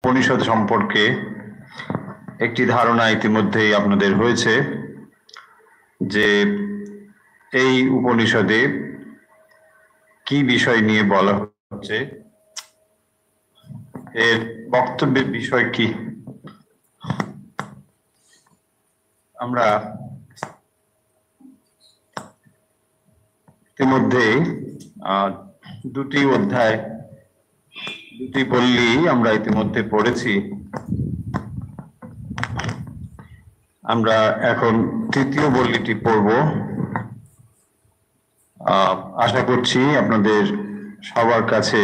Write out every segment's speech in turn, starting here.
উপনিষদ সম্পর্কে একটি ধারণা ইতিমধ্যেই আপনাদের হয়েছে যে এই উপনিষদে কি বিষয় নিয়ে বলা হচ্ছে, এর বক্তব্যের বিষয় কি। আমরা ইতিমধ্যে দুটি অধ্যায়, দুটি পল্লী আমরা ইতিমধ্যে পড়েছি। আমরা এখন তৃতীয় পল্লীটি পড়ব। আশা করছি আপনাদের সবার কাছে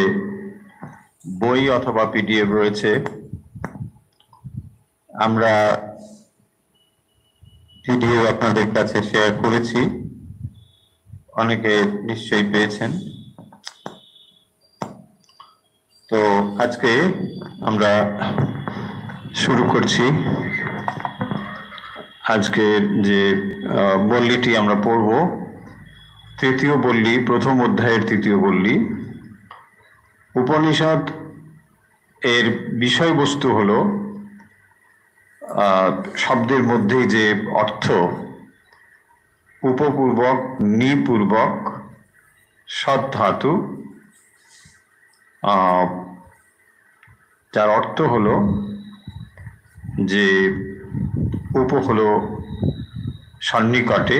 বই অথবা পিডিএফ রয়েছে। আমরা পিডিএফ আপনাদের কাছে শেয়ার করেছি, অনেকে নিশ্চয়ই পেয়েছেন। তো আজকে আমরা শুরু করছি। আজকে যে পল্লীটি আমরা পড়ব, তৃতীয় পল্লী, প্রথম অধ্যায়ের তৃতীয় পল্লী। উপনিষদ এর বিষয়বস্তু হলো শব্দের মধ্যে যে অর্থ উপপূর্বক, নিপূর্বক, সদ্ধাতু, যার অর্থ হলো যে উপ হলো সন্নিকটে,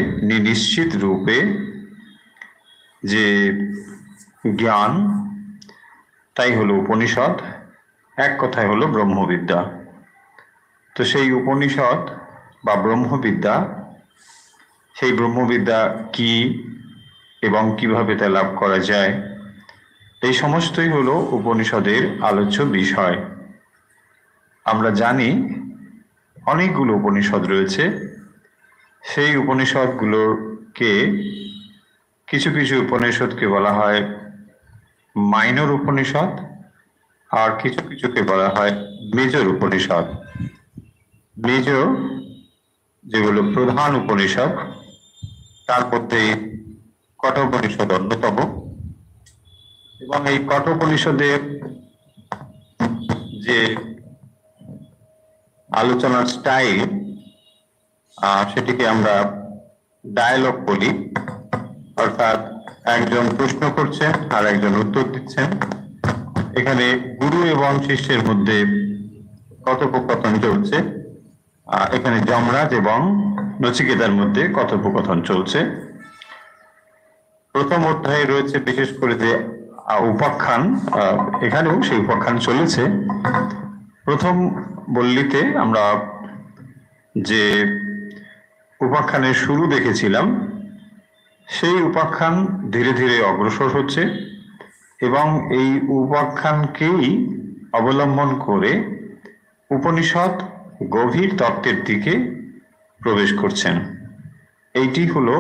নিশ্চিত রূপে যে জ্ঞান, তাই হলো উপনিষদ। এক কথায় হলো ব্রহ্মবিদ্যা। তো সেই উপনিষদ বা ব্রহ্মবিদ্যা, সেই ব্রহ্মবিদ্যা কি এবং কিভাবে তা লাভ করা যায়, এই সমস্তই হলো উপনিষদের আলোচ্য বিষয়। আমরা জানি অনেকগুলো উপনিষদ রয়েছে। সেই উপনিষদগুলোকে, কিছু কিছু উপনিষদকে বলা হয় মাইনর উপনিষদ, আর কিছু কিছুকে বলা হয় মেজর উপনিষদ। মেজর যেগুলো প্রধান উপনিষদ, তার মধ্যে কঠোপনিষদ অন্যতম। এবং এই কঠোপনিষদের যে আলোচনার স্টাইল, সেটিকে আমরা ডায়ালগ বলি। অর্থাৎ একজন প্রশ্ন করছেন আর একজন উত্তর দিচ্ছেন। এখানে গুরু এবং শিষ্যের মধ্যে কথোপকথন চলছে। এখানে যমরাজ এবং নচিকেতার মধ্যে কথোপকথন চলছে। প্রথম অধ্যায়ে রয়েছে বিশেষ করে যে উপাখ্যান, এখানেও সেই উপাখ্যান চলেছে। প্রথম পল্লীতে আমরা যে উপাখ্যানের শুরু দেখেছিলাম, সেই উপাখ্যান ধীরে ধীরে অগ্রসর হচ্ছে এবং এই উপাখ্যানকেই অবলম্বন করে উপনিষদ গভীর তত্ত্বের দিকে প্রবেশ করছেন। এইটি হলো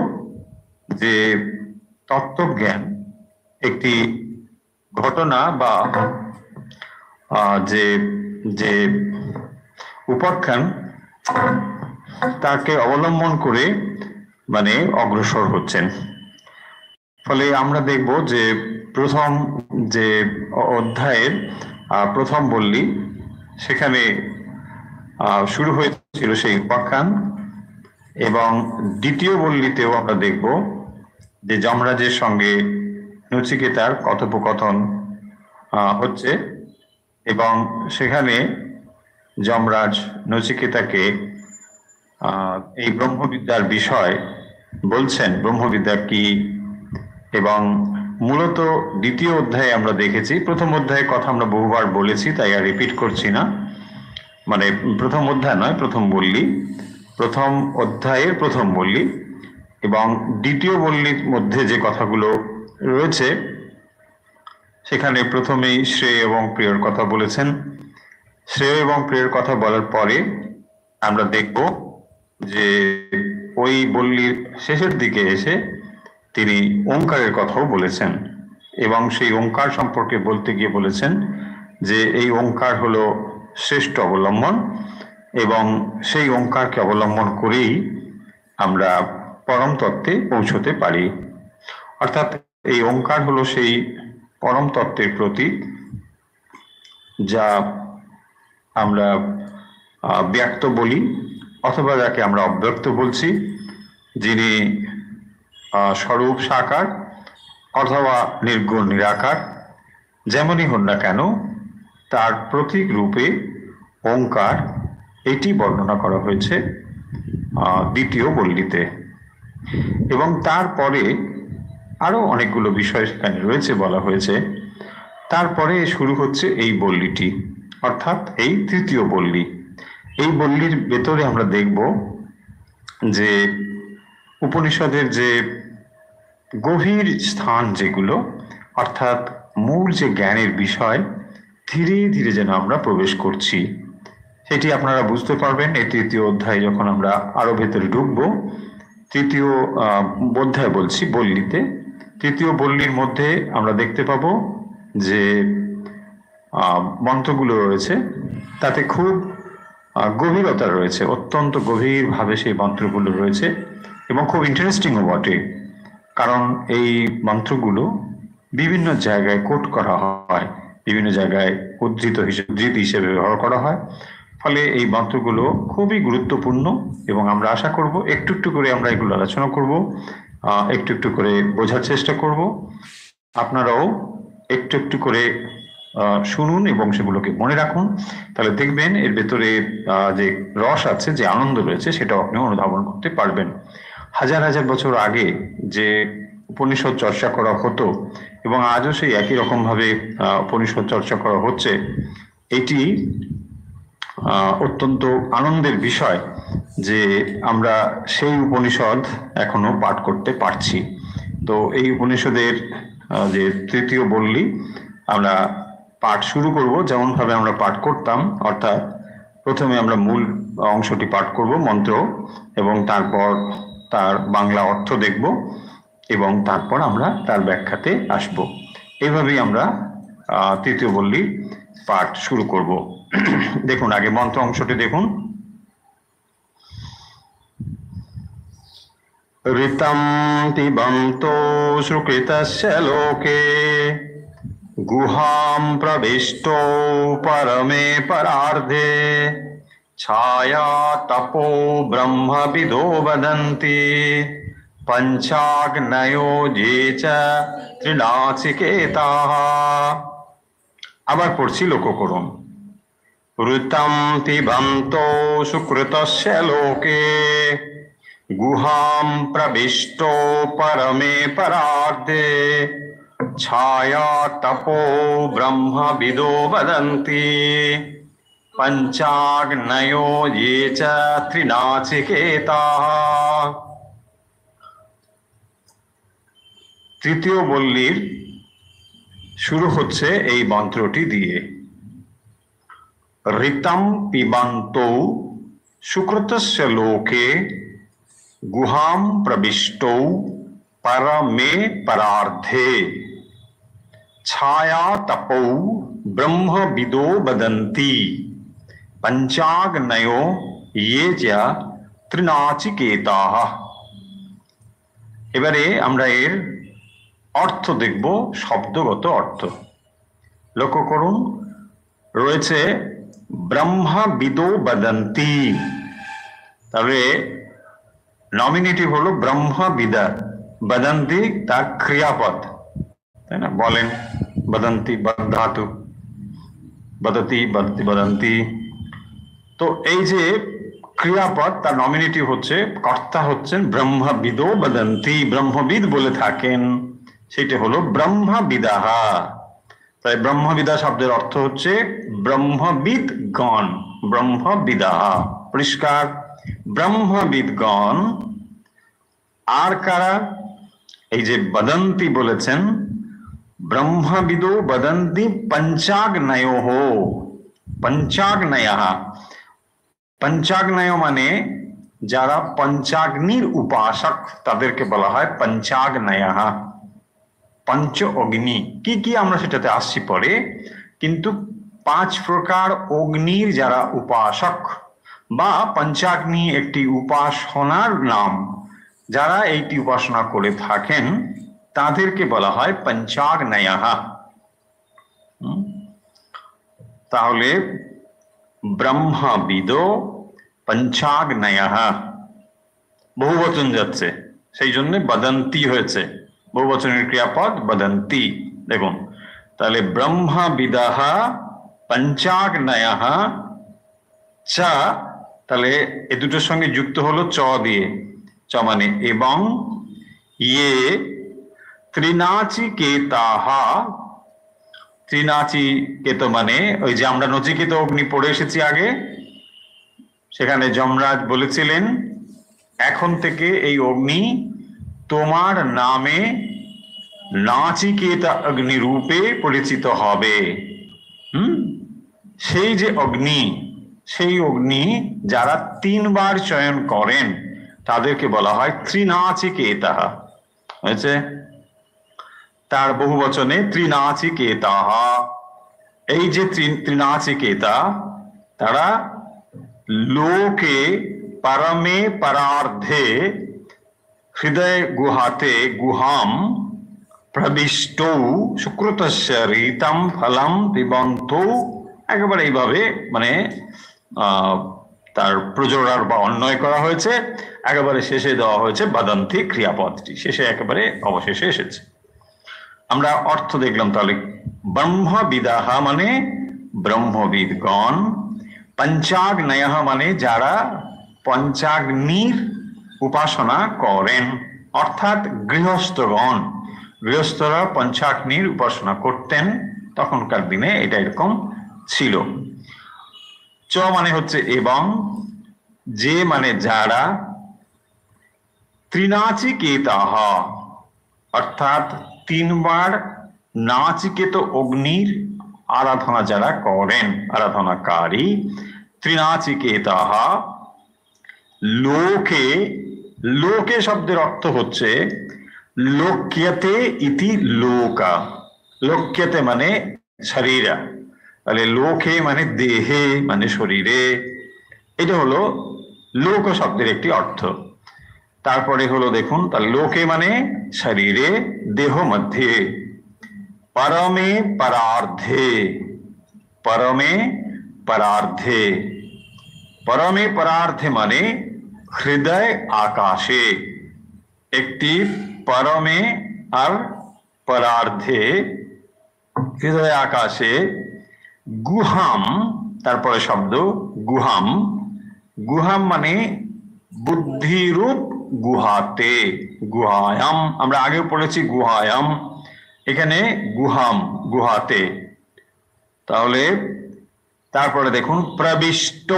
যে তত্ত্বজ্ঞান একটি ঘটনা বা যে যে উপাখ্যান, তাকে অবলম্বন করে মানে অগ্রসর হচ্ছেন। ফলে আমরা দেখব যে প্রথম যে অধ্যায়ের প্রথম পল্লী, সেখানে শুরু হয়েছিল সেই উপাখ্যান, এবং দ্বিতীয় পল্লীতেও আমরা দেখব যে যমরাজের সঙ্গে নচিকেতার কথোপকথন হচ্ছে এবং সেখানে যমরাজ নচিকেতাকে এই ব্রহ্মবিদ্যার বিষয় বলছেন, ব্রহ্মবিদ্যা কি। এবং মূলত দ্বিতীয় অধ্যায়ে আমরা দেখেছি, প্রথম অধ্যায়ের কথা আমরা বহুবার বলেছি, তাই আর রিপিট করছি না। মানে প্রথম অধ্যায় নয়, প্রথম পল্লী, প্রথম অধ্যায়ের প্রথম পল্লী এবং দ্বিতীয় পল্লীর মধ্যে যে কথাগুলো রয়েছে, সেখানে প্রথমেই শ্রেয় এবং প্রিয়র কথা বলেছেন। শ্রেয় এবং প্রিয়র কথা বলার পরে আমরা দেখব যে ওই পল্লীর শেষের দিকে এসে তিনি ওঙ্কারের কথাও বলেছেন এবং সেই ওঙ্কার সম্পর্কে বলতে গিয়ে বলেছেন যে এই ওঙ্কার হলো শ্রেষ্ঠ অবলম্বন এবং সেই ওঙ্কারকে অবলম্বন করেই আমরা পরম তত্ত্বে পৌঁছতে পারি। অর্থাৎ এই ওঙ্কার হলো সেই পরম তত্ত্বের প্রতীক, যা আমরা ব্যক্ত বলি, অথবা যাকে আমরা অব্যক্ত বলছি, যিনি স্বরূপ সাকার অথবা নির্গুণ নিরাকার, যেমনই হন না কেন, তার প্রতীক রূপে ওঙ্কার, এটি বর্ণনা করা হয়েছে দ্বিতীয় বল্লীতে। এবং তারপরে আরো অনেকগুলো বিষয় সেখানে রয়েছে, বলা হয়েছে। তারপরে শুরু হচ্ছে এই বল্লীটি, অর্থাৎ এই তৃতীয় বল্লী। এই বল্লীর ভেতরে আমরা দেখব যে উপনিষদের যে গভীর স্থান যেগুলো, অর্থাৎ মূল যে জ্ঞানের বিষয়, ধীরে ধীরে যেন আমরা প্রবেশ করছি, সেটি আপনারা বুঝতে পারবেন এই তৃতীয় অধ্যায় যখন আমরা আরো ভেতরে ঢুকবো। তৃতীয় অধ্যায় বলছি, বল্লীতে, তৃতীয় বল্লীর মধ্যে আমরা দেখতে পাবো যে মন্ত্রগুলো রয়েছে, তাতে খুব গভীরতা রয়েছে, অত্যন্ত গভীরভাবে সেই মন্ত্রগুলো রয়েছে, এবং খুব ইন্টারেস্টিংও বটে। কারণ এই মন্ত্রগুলো বিভিন্ন জায়গায় কোট করা হয়, বিভিন্ন জায়গায় উদ্ধৃতি হিসেবে ব্যবহার করা হয়। ফলে এই মন্ত্রগুলো খুবই গুরুত্বপূর্ণ, এবং আমরা আশা করব একটু একটু করে আমরা এগুলো আলোচনা করব, একটু একটু করে বোঝার চেষ্টা করব। আপনারাও একটু একটু করে শুনুন এবং সেগুলোকে মনে রাখুন, তাহলে দেখবেন এর ভেতরে যে রস আছে, যে আনন্দ রয়েছে, সেটাও আপনি অনুধাবন করতে পারবেন। হাজার হাজার বছর আগে যে উপনিষদ চর্চা করা হতো, এবং আজও সেই একই রকম ভাবে উপনিষদ চর্চা করা হচ্ছে, এটি অত্যন্ত আনন্দের বিষয় যে আমরা সেই উপনিষদ এখনো পাঠ করতে পারছি। তো এই উপনিষদের যে তৃতীয় বল্লী আমরা পাঠ শুরু করব যেমন ভাবে আমরা পাঠ করতাম, অর্থাৎ প্রথমে আমরা মূল অংশটি পাঠ করব, মন্ত্র, এবং তারপর তার বাংলা অর্থ দেখব, এবং তারপর আমরা তার ব্যাখ্যাতে আসব। এইভাবেই আমরা তৃতীয় বল্লীর পাঠ শুরু করব। দেখুন, আগে মন্ত্র অংশটি দেখুন। ঋতম পিবন্তো সুকৃতস্য লোকে গুহাম প্রবিষ্টো পরমে পরার্ধে ছায়া তপো ব্রহ্মবিদো বদন্তি পঞ্চাগ্নয়ো যে চ ত্রিনাচিকেতাঃ। আবার পড়ছি, লক্ষ্য করুন। ঋতম পিবন্তো সুকৃতস্য লোকে গুহাম প্রবিষ্টো পরমে পরার্ধে ছায়া তপো ব্রহ্মবিদো বদন্তি পঞ্চাগ্নয়ো ये च ত্রিনাচিকেতাঃ। তৃতীয় বল্লীর শুরু হচ্ছে এই মন্ত্রটি দিয়ে। ঋতম পিবন্তৌ সুকৃতস্য লোকে গুহাম প্রবিষ্টৌ পরমে পরার্ধে ছায়া তপৌ ব্রহ্মবিদো বদন্তি পঞ্চাগ্নয়ো ये च ত্রিনাচিকেতাঃ। এবারে আমরা এর অর্থ দেখব, শব্দগত অর্থ। লক্ষ্য করুন, রয়েছে ব্রহ্মবিদো বদন্তি, তবে নমিনেটিভ হলো ব্রহ্মবিদা, বদন্তি তার ক্রিয়াপদ, তাই না? বলেন, বদন্তি ধাতু, বদতি বদতি বদন্তি। তো এই যে ক্রিয়াপদ, তার নমিনেটিভ হচ্ছে, কর্তা হচ্ছেন ব্রহ্মবিদো বদন্তি, ব্রহ্মবিদ বলে থাকেন, সেটা হলো ব্রহ্মবিদাহা। তাই ব্রহ্মবিদা শব্দের অর্থ হচ্ছে ব্রহ্মবিদগণ, ব্রহ্মবিদাহা। পরিষ্কার, ব্রহ্মবিদগণ। আর কারা? এই যে বদন্তি বলেছেন, ব্রহ্মবিদো বদন্তি পঞ্চাগ্নয়োঃ, পঞ্চাগ্নয়ঃ। পঞ্চাগ্নয় মানে যারা পঞ্চাগ্নির উপাসক, তাদেরকে বলা হয় পঞ্চাগ্নয়ঃ, পঞ্চ অগ্নি। কি কি আমরা সেটাতে আসছি পরে, কিন্তু 5 প্রকার অগ্নির যারা উপাসক, বা পঞ্চাগ্নি একটি উপাসনার নাম, যারা এইটি উপাসনা করে থাকেন তাদেরকে বলা হয় পঞ্চাগ্নয়ঃ। তাহলে ব্রহ্মবিদো পঞ্চাগ্নয়ঃ, বহুবচন যাচ্ছে সেই জন্য বদন্তি হয়েছে, বহুবচনের ক্রিয়াপদ বদন্তি। দেখুন তাহলে ব্রহ্মবিদঃ পঞ্চাগ্নয়ঃ চ, তাহলে এ দুটোর সঙ্গে যুক্ত হলো চ দিয়ে, চ মানে এবং, ইয়ে ত্রিনাচিকেতাঃ, ত্রিনাচিকেত মানে ওই যে আমরা নচিকেত অগ্নি পড়ে এসেছি আগে, সেখানে যমরাজ বলেছিলেন এখন থেকে এই অগ্নি তোমার নামে নাচিকেতা অগ্নি রূপে পরিচিত হবে। সেই যে অগ্নি, সেই অগ্নি যারা 3 বার চয়ন করেন তাদেরকে বলা হয় ত্রিনাচিকেতা, হয়েছে? তার বহু বচনে ত্রিনাচিকেতাঃ। এই যে ত্রিনাচিকেতা তারা লোকে পরমে পরার্ধে হৃদয় গুহাতে গুহাম প্রবিষ্টৌ সুকৃতস্য রীতম ফলম পিবন্তৌ, একেবারে এইভাবে মানে তার প্রজোড়ার বা অন্বয় করা হয়েছে, একেবারে শেষে দেওয়া হয়েছে বদন্তি ক্রিয়াপদটি, শেষে একেবারে অবশেষে এসেছে। আমরা অর্থ দেখলাম তাহলে, ব্রহ্মবিদাহ মানে ব্রহ্মবিদগণ, পঞ্চাগ্নয়ঃ মানে যারা পঞ্চাগ্নির উপাসনা করেন, অর্থাৎ গৃহস্থগণ, গৃহস্থরা পঞ্চাগ্নির উপাসনা করতেন, তখনকার দিনে এটা এরকম ছিল। চ মানে হচ্ছে এবং, যে মানে যারা, ত্রিনাচিকেতাঃ অর্থাৎ 3 বার নাচিকেত অগ্নির আরাধনা যারা করেন, আরাধনাকারী, ত্রিনাচিকেতাঃ লোকে, লোকে শব্দের অর্থ হচ্ছে লোক্যতে ইতি লোকা, লোক্যতে মানে শরীরা, তাহলে লোকে মানে দেহে মানে শরীরে, এটা হলো লোক শব্দের একটি অর্থ। তারপরে হলো দেখুন, তাহলে লোকে মানে শরীরে দেহ মধ্যে, পরমে পরার্ধে, পরমে পরার্ধে, পরমে পরার্ধে মানে হৃদয় আকাশে, একটি পরমে আর পরার্ধে হৃদয় আকাশে, গুহাম, তারপরে শব্দ গুহাম, গুহাম মানে বুদ্ধিরূপ গুহাতে, গুহায়াম, আমরা আগেও পড়েছি গুহায়াম, এখানে গুহাম গুহাতে। তাহলে তারপরে দেখুন প্রবিষ্ট,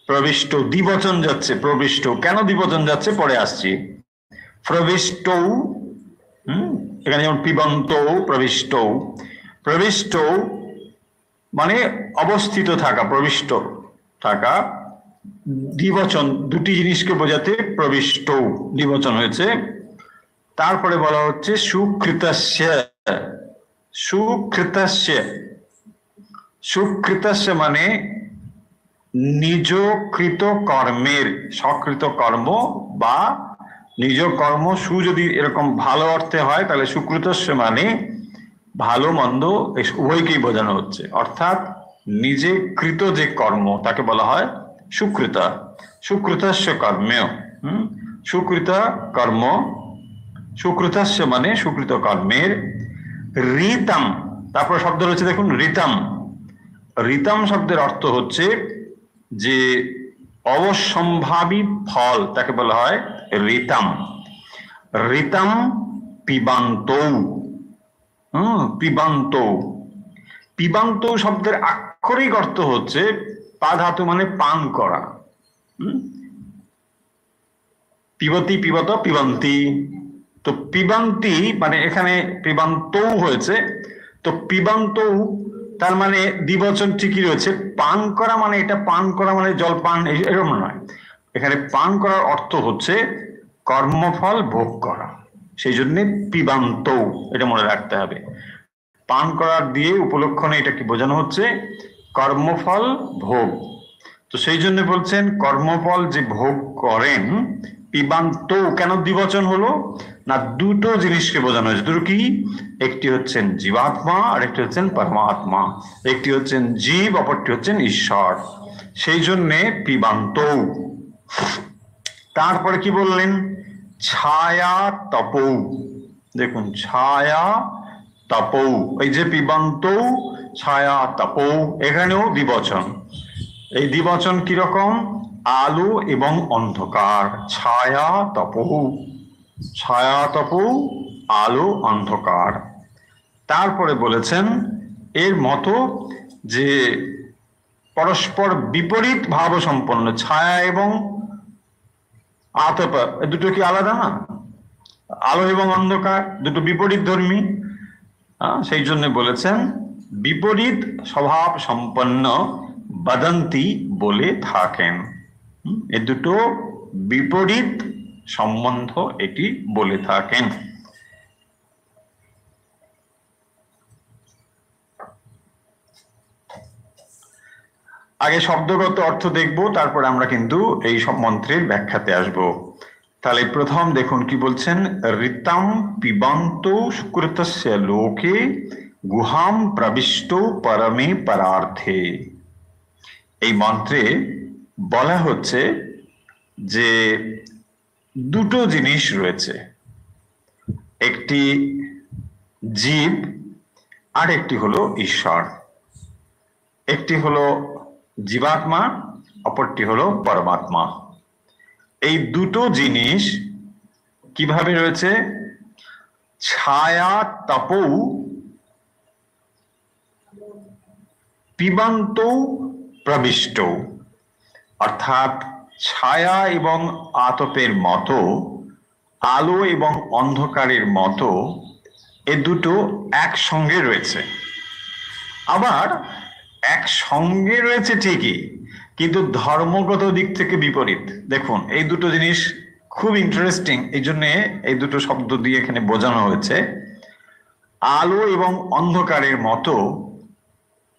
প্রবিষ্ট দ্বিবচন যাচ্ছে, প্রবিষ্ট কেন দ্বিবচন যাচ্ছে পরে আসছি। প্রবিষ্ট, এখানে যেমন পিবন্ত, প্রবিষ্ট, প্রবিষ্ট মানে অবস্থিত থাকা, প্রবিষ্ট থাকা, দ্বিবচন, দুটি জিনিসকে বোঝাতে প্রবিষ্ট দ্বিবচন হয়েছে। তারপরে বলা হচ্ছে সুকৃতস্য, সুকৃতস্য, সুকৃতস্য মানে নিজ কৃত কর্মের, সকৃত কর্ম বা নিজ কর্ম, সু যদি এরকম ভালো অর্থে হয় তাহলে সুকৃতস্য মানে ভালো মন্দ উভয়কেই বোঝানো হচ্ছে, অর্থাৎ নিজে কৃত যে কর্ম তাকে বলা হয় সুকৃত, সুকৃতস্য কর্মেয়, সুকৃত কর্ম, সুকৃতস্য মানে সুকৃত কর্মের, রীতম, তারপর শব্দ রয়েছে দেখুন রীতম, রীতম শব্দের অর্থ হচ্ছে যে অবশ্যম্ভাবী ফল তাকে বলা হয় রীতম, রীতম পিবান্ত, পিবান্ত, পিবান্ত শব্দের আক্ষরিক অর্থ হচ্ছে পা ধাতু মানে পান করা, পিবতি পিবত পিবন্তি, তো পিবন্তি মানে এখানে পিবান্ত হয়েছে, তো পিবান্ত তার মানে দ্বিবচন ঠিকই রয়েছে, পান করা মানে এটা পান করা মানে জলপান এরকম নয়, এখানে পান করার অর্থ হচ্ছে কর্মফল ভোগ করা, সেই জন্য পিবান্ত, এটা মনে রাখতে হবে। পান করার দিয়ে উপলক্ষণে এটা কি বোঝানো হচ্ছে কর্মফল ভোগ, তো সেই জন্য বলছেন কর্মফল যে ভোগ করেন পিবান্ত কেন দ্বিবচন হলো না, দুটো জিনিসকে বোঝানো হয়েছে। দুটো কি? একটি হচ্ছেন জীবাত্মা আর একটি হচ্ছেন পরমাত্মা। একটি হচ্ছেন জীব, অপরটি হচ্ছেন ঈশ্বর, সেই জন্যে পিবান্ত। তারপরে কি বললেন? ছায়া তপৌ। দেখুন, ছায়া তপৌ, এই যে পিবান্ত ছায়া তপৌ, এখানেও দ্বিবচন। এই দ্বিবচন কিরকম? আলো এবং অন্ধকার। ছায়া তপৌ, ছায়া তপৌ, আলো অন্ধকার। তারপরে বলেছেন এর মতো যে পরস্পর বিপরীত ভাব সম্পন্ন ছায়া এবং আতপ, দুটো কি আলাদা না? আলো এবং অন্ধকার দুটো বিপরীত ধর্মী, সেই জন্য বলেছেন বিপরীত স্বভাব সম্পন্ন বদন্তি বলে থাকেন। এ দুটো বিপরীত সম্বন্ধ এটি বলে থাকেন। আগে শব্দগত অর্থ দেখব, তারপর আমরা কিন্তু এই সব মন্ত্রের ব্যাখ্যাতে আসব। তাহলে প্রথম দেখুন কি বলছেন, ঋতাম পিবান্ত সুকৃতস্য লোকে গুহাম প্রবিষ্ট পরমে পরার্থে। এই মন্ত্রে বলা হচ্ছে যে দুটো জিনিস রয়েছে, একটি জীব আর একটি হলো ঈশ্বর। একটি হলো জীবাত্মা, অপরটি হলো পরমাত্মা। এই দুটো জিনিস কিভাবে রয়েছে? ছায়া তপৌ পিবান্ত প্রবিষ্ট, অর্থাৎ ছায়া এবং আতপের মতো, আলো এবং অন্ধকারের মতো এ দুটো একসঙ্গে রয়েছে। আবার একসঙ্গে রয়েছে ঠিকই, কিন্তু ধর্মগত দিক থেকে বিপরীত। দেখুন, এই দুটো জিনিস খুব ইন্টারেস্টিং, এই জন্যে এই দুটো শব্দ দিয়ে এখানে বোঝানো হয়েছে। আলো এবং অন্ধকারের মতো,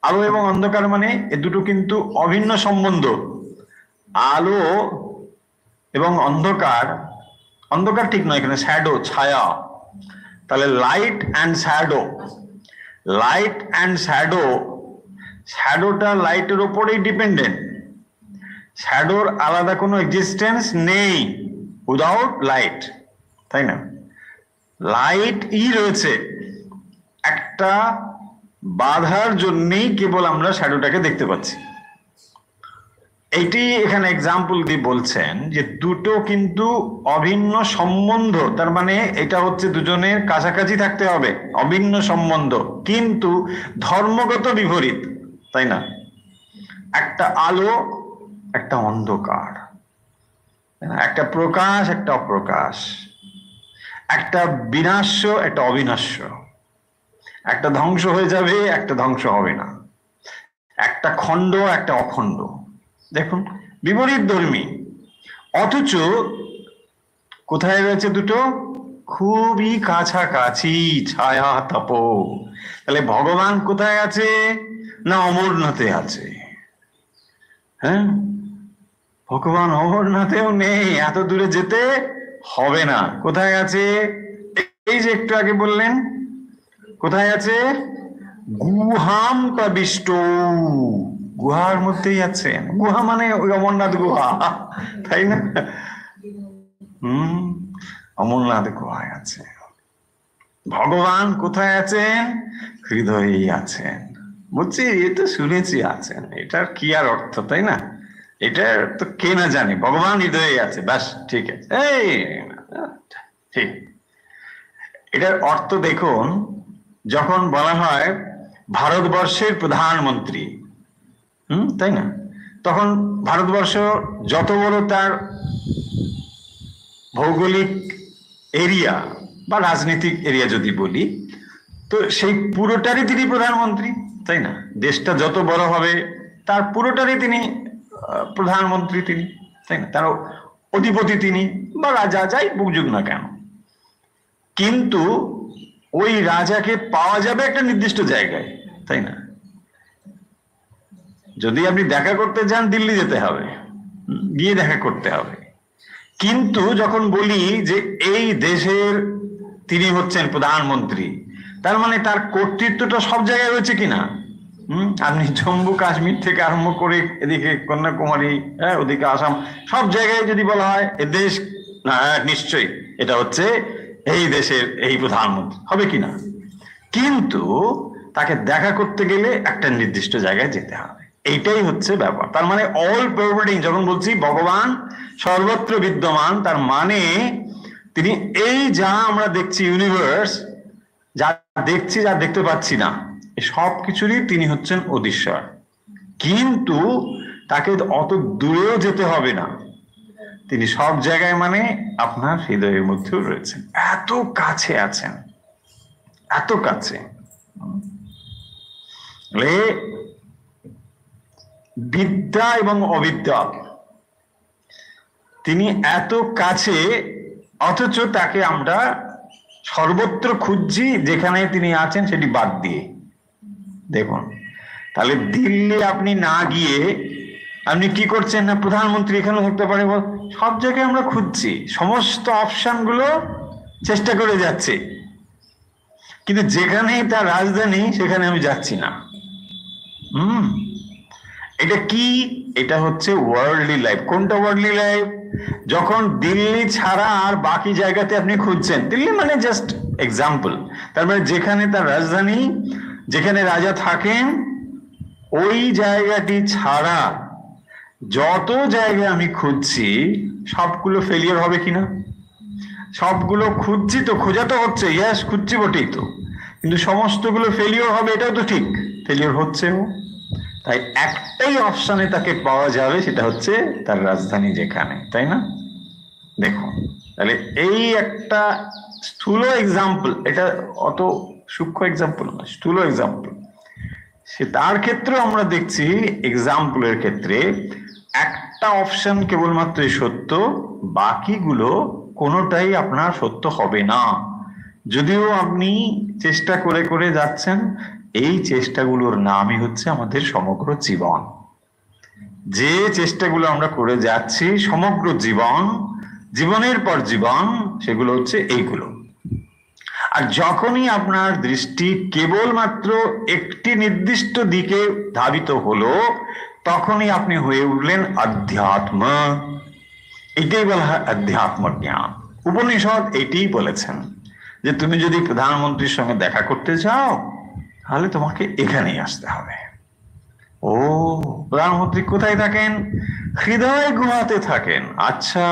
আলো এবং অন্ধকার মানে এ দুটো কিন্তু অভিন্ন সম্বন্ধ। আলো এবং অন্ধকার, অন্ধকার ঠিক নয়, এখানে শ্যাডো, ছায়া। তাহলে light and shadow, light and shadow, শ্যাডোটা লাইটের উপরেই ডিপেন্ডেন্ট। শ্যাডোর আলাদা কোনো এক্সিস্টেন্স নেই উইদাউট লাইট, তাই না? লাইট রয়েছে, একটা বাধার জন্যই কেবল আমরা শ্যাডোটাকে দেখতে পাচ্ছি। এইটি এখানে এক্সাম্পল দিয়ে বলছেন যে দুটো কিন্তু অভিন্ন সম্বন্ধ, তার মানে এটা হচ্ছে দুজনের কাছাকাছি থাকতে হবে, অভিন্ন সম্বন্ধ, কিন্তু ধর্মগত বিপরীত, তাই না? একটা আলো, একটা অন্ধকার, একটা প্রকাশ, একটা অপ্রকাশ, একটা বিনাশ্য, একটা অবিনাশ্য, একটা ধ্বংস হয়ে যাবে, একটা ধ্বংস হবে না, একটা খণ্ড, একটা অখণ্ড। দেখুন, বিপরীত ধর্মী, অথচ কোথায় রয়েছে দুটো? খুবই কাছাকাছি, ছায়া তপ। তাহলে ভগবান কোথায় আছে না অমরনাথে আছে। হ্যাঁ, ভগবান অমরনাথেও নেই, এত দূরে যেতে হবে না। কোথায় আছে? এই যে একটু আগে বললেন, কোথায় আছে? গুহাম প্রবিষ্ট, গুহার মধ্যেই আছেন। গুহা মানে ওই অমরনাথ গুহা, তাই না? অমরনাথ গুহায় আছে। ভগবান কোথায় আছেন? হৃদয়েই আছেন। বুঝছি, এ তো শুনেছি আছেন, এটার কি আর অর্থ, তাই না? এটা তো কে না জানে, ভগবান হৃদয়ে আছে, ব্যাস, ঠিক আছে, এই ঠিক। এটার অর্থ দেখুন, যখন বলা হয় ভারতবর্ষের প্রধানমন্ত্রী, তাই না, তখন ভারতবর্ষ যত বড় তার ভৌগোলিক এরিয়া বা রাজনৈতিক এরিয়া যদি বলি, তো সেই পুরোটারই তিনি প্রধানমন্ত্রী, তাই না? দেশটা যত বড় হবে তার পুরোটারই তিনি প্রধানমন্ত্রী, তিনি, তাই না? তার অধিপতি তিনি, বা রাজা, যাই বুঝুক না কেন। কিন্তু ওই রাজাকে পাওয়া যাবে একটা নির্দিষ্ট জায়গায়, তাই না? যদি আপনি দেখা করতে চান, দিল্লি যেতে হবে, গিয়ে দেখা করতে হবে। কিন্তু যখন বলি যে এই দেশের তিনি হচ্ছেন প্রধানমন্ত্রী, তার মানে তার কর্তৃত্বটা সব জায়গায় রয়েছে কিনা? আপনি জম্মু কাশ্মীর থেকে আরম্ভ করে এদিকে কন্যাকুমারী, হ্যাঁ, ওদিকে আসাম, সব জায়গায় যদি বলা হয় এ দেশ, না নিশ্চয়ই এটা হচ্ছে এই দেশের এই প্রধানমন্ত্রী, হবে কিনা? কিন্তু তাকে দেখা করতে গেলে একটা নির্দিষ্ট জায়গায় যেতে হবে, এইটাই হচ্ছে ব্যাপার। তার মানে অল পারভেডিং, যখন বলছি ভগবান সর্বত্র বিদ্যমান, তার মানে তিনি এই যা আমরা দেখছি ইউনিভার্স, যা দেখছি যা দেখতে পাচ্ছি না, সব কিছুরই তিনি হচ্ছেন অধীশ্বর। কিন্তু তাকে অত দূরেও যেতে হবে না, তিনি সব জায়গায় মানে আপনার হৃদয়ের মধ্যেও রয়েছেন, এত কাছে আছেন, এত কাছে। বিদ্যা এবং অবিদ্যা, তিনি এত কাছে অথচ তাকে আমরা সর্বত্র খুঁজছি, যেখানে তিনি আছেন সেটি বাদ দিয়ে। দেখুন, তাহলে দিল্লি আপনি না গিয়ে আপনি কি করছেন না, প্রধানমন্ত্রী এখানে থাকতে পারে, সব জায়গায় আমরা খুঁজছি, সমস্ত অপশন গুলো চেষ্টা করে যাচ্ছে, কিন্তু যেখানে তার রাজধানী সেখানে আমি যাচ্ছি না। এটা কি? এটা হচ্ছে ওয়ার্ল্ডলি লাইফ। কোনটা ওয়ার্ল্ডলি লাইফ? যখন দিল্লি ছাড়া আর বাকি জায়গাতে আপনি খুঁজছেন, দিল্লি মানে জাস্ট এক্সাম্পল, তার মানে যেখানে তার রাজধানী, যেখানে রাজা থাকেন, ওই জায়গাটি ছাড়া যত জায়গায় আমি খুঁজছি সবগুলো ফেলিয়ার হবে কিনা? সবগুলো খুঁজছি তো, খোঁজা তো হচ্ছে, ইয়াস খুঁজছি বটেই তো, কিন্তু সমস্তগুলো ফেলিওর হবে, এটাও তো ঠিক, ফেলিওর হচ্ছেও। তাই একটাই অপশনে তাকে পাওয়া যাবে, সেটা হচ্ছে তার রাজধানী যেখানে, তাই না? দেখুন, তাহলে এই একটা স্থূল এক্সাম্পল, এটা অত সূক্ষ্ম এক্সাম্পল না, স্থূল এক্সাম্পল। সে তার ক্ষেত্রে আমরা দেখছি এক্সাম্পলের ক্ষেত্রে একটা অপশন কেবলমাত্রই সত্য, বাকিগুলো কোনোটাই আপনার সত্য হবে না। যদিও আপনি চেষ্টা করে করে যাচ্ছেন, এই চেষ্টাগুলোর নামই হচ্ছে আমাদের সমগ্র জীবন। যে চেষ্টাগুলো আমরা করে যাচ্ছি সমগ্র জীবন, জীবনের পর জীবন, সেগুলো হচ্ছে এইগুলো। আর যখনই আপনার দৃষ্টি কেবলমাত্র একটি নির্দিষ্ট দিকে ধাবিত হলো, তখনই আপনি হয়ে উঠলেন আধ্যাত্ম। এটাই বলা হয় আধ্যাত্ম জ্ঞান। উপনিষদ এটাই বলেছেন যে তুমি যদি প্রধানমন্ত্রীর সঙ্গে দেখা করতে চাও, তাহলে তোমাকে এখানেই আসতে হবে। ও, প্রধানমন্ত্রী কোথায় থাকেন? হৃদয় গুহাতে থাকেন। আচ্ছা,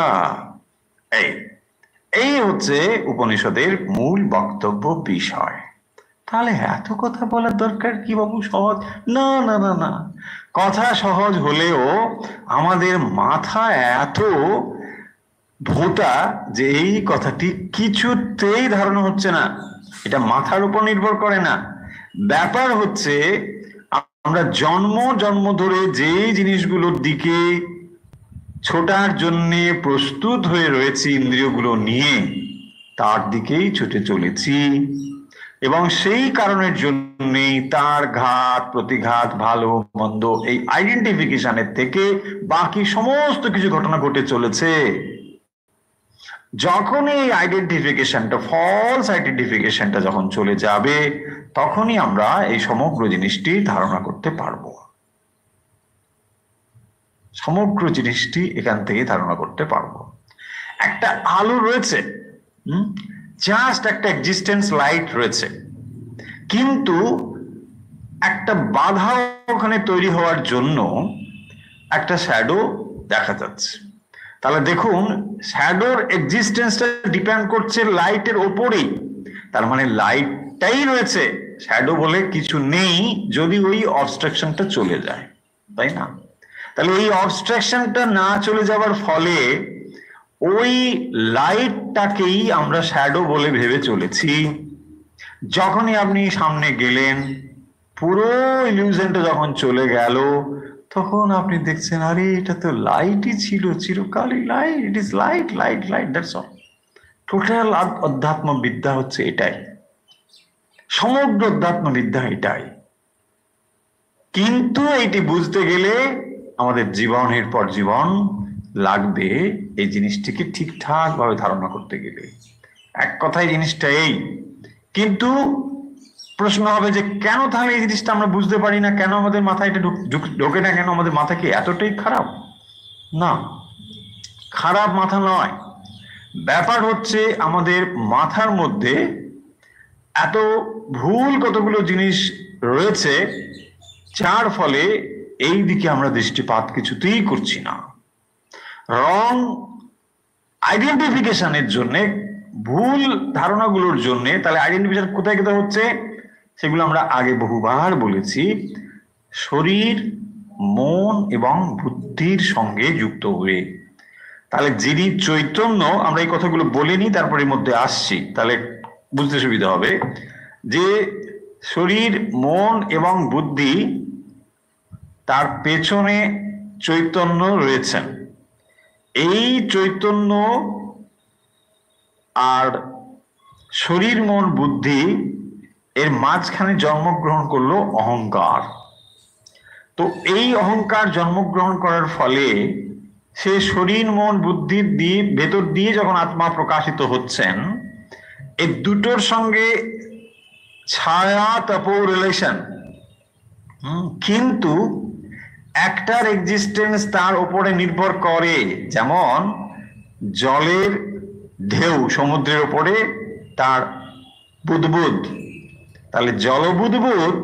এই হচ্ছে উপনিষদের মূল বক্তব্য বিষয়। তাহলে এত কথা বলার দরকার কি বাবু? সহজ না, না, না, না, কথা সহজ হলেও আমাদের মাথা এত ভোঁতা যে এই কথাটি কিছুতেই ধারণা হচ্ছে না। এটা মাথার উপর নির্ভর করে না, ব্যাপার হচ্ছে আমরা জন্ম জন্ম ধরে যে জিনিসগুলোর দিকে ছোটার জন্যে প্রস্তুত হয়ে রয়েছি ইন্দ্রিয়গুলো নিয়ে, তার দিকেই ছুটে চলেছি, এবং সেই কারণের জন্যই তার ঘাত প্রতিঘাত, ভালো মন্দ, এই আইডেন্টিফিকেশনের থেকে বাকি সমস্ত কিছু ঘটনা ঘটে চলেছে। যখন এই আইডেন্টিফিকেশনটা, ফলস আইডেন্টিফিকেশনটা যখন চলে যাবে, তখনই আমরা এই সমগ্র জিনিসটি ধারণা করতে পারবো। সমগ্র জিনিসটি এখান থেকে ধারণা করতে পারবো। একটা আলো রয়েছে, জাস্ট একটা এক্সিস্টেন্স লাইট রয়েছে, কিন্তু একটা বাধা ওখানে তৈরি হওয়ার জন্য একটা শ্যাডো দেখা যাচ্ছে। তাহলে দেখুন, শ্যাডোর এক্সিস্টেন্সটা ডিপেন্ড করছে লাইটের ওপরেই। তার মানে লাইটটাই রয়েছে, শ্যাডো বলে কিছু নেই যদি ওই অবস্ট্রাকশনটা চলে যায়, তাই না? তাহলে এই অবস্ট্রাকশনটা না চলে যাওয়ার ফলে ওই লাইটটাকেই আমরা শ্যাডো বলে ভেবে চলেছি। যখনই আপনি সামনে গেলেন, পুরো ইলিউশনটা যখন চলে গেল, তখন আপনি দেখছেন আরে এটা তো লাইটই ছিল, চিরকালই light, it is light, light, light, that's all. Total অধ্যাত্ম বিদ্যা হচ্ছে এটাই, সমগ্র অধ্যাত্ম বিদ্যা এটাই। কিন্তু এটি বুঝতে গেলে আমাদের জীবনের পর জীবন লাগবে এই জিনিসটিকে ঠিকঠাক ভাবে ধারণা করতে গেলে। এক কথায় জিনিসটা এই, কিন্তু প্রশ্ন হবে যে কেন তাহলে এই জিনিসটা আমরা বুঝতে পারি না, কেন আমাদের মাথায় এটা ঢোকে না, কেন আমাদের মাথা কি এতটাই খারাপ? না, খারাপ মাথা নয়, ব্যাপার হচ্ছে আমাদের মাথার মধ্যে এত ভুল কতগুলো জিনিস রয়েছে যার ফলে এই দিকে আমরা দৃষ্টিপাত কিছুতেই করছি না। রং আইডেন্টিফিকেশনের জন্য, ভুল ধারণাগুলোর জন্য, তাহলে আইডেন্টিফিকেশন কোথায় কোথায় হচ্ছে সেগুলো আমরা আগে বহুবার বলেছি। শরীর, মন এবং বুদ্ধির সঙ্গে যুক্ত হয়ে। তাহলে যিনি চৈতন্য, আমরা এই কথাগুলো বলে নিই তারপরে এর মধ্যে আসছি, তাহলে বুঝতে সুবিধা হবে যে শরীর, মন এবং বুদ্ধি, তার পেছনে চৈতন্য রয়েছেন। এই চৈতন্য আর শরীর, মন, বুদ্ধি এর মাঝখানে জন্মগ্রহণ করলো অহংকার। তো এই অহংকার জন্মগ্রহণ করার ফলে সে শরীর, মন, বুদ্ধির ভেতর দিয়ে যখন আত্মা প্রকাশিত হচ্ছেন, এই দুটোর সঙ্গে ছায়া তপ রিলেশন, কিন্তু একটার এক্সিস্টেন্স তার উপরে নির্ভর করে। যেমন জলের ঢেউ সমুদ্রের উপরে তার বুদবুদ, তাহলে জলবুদবুদ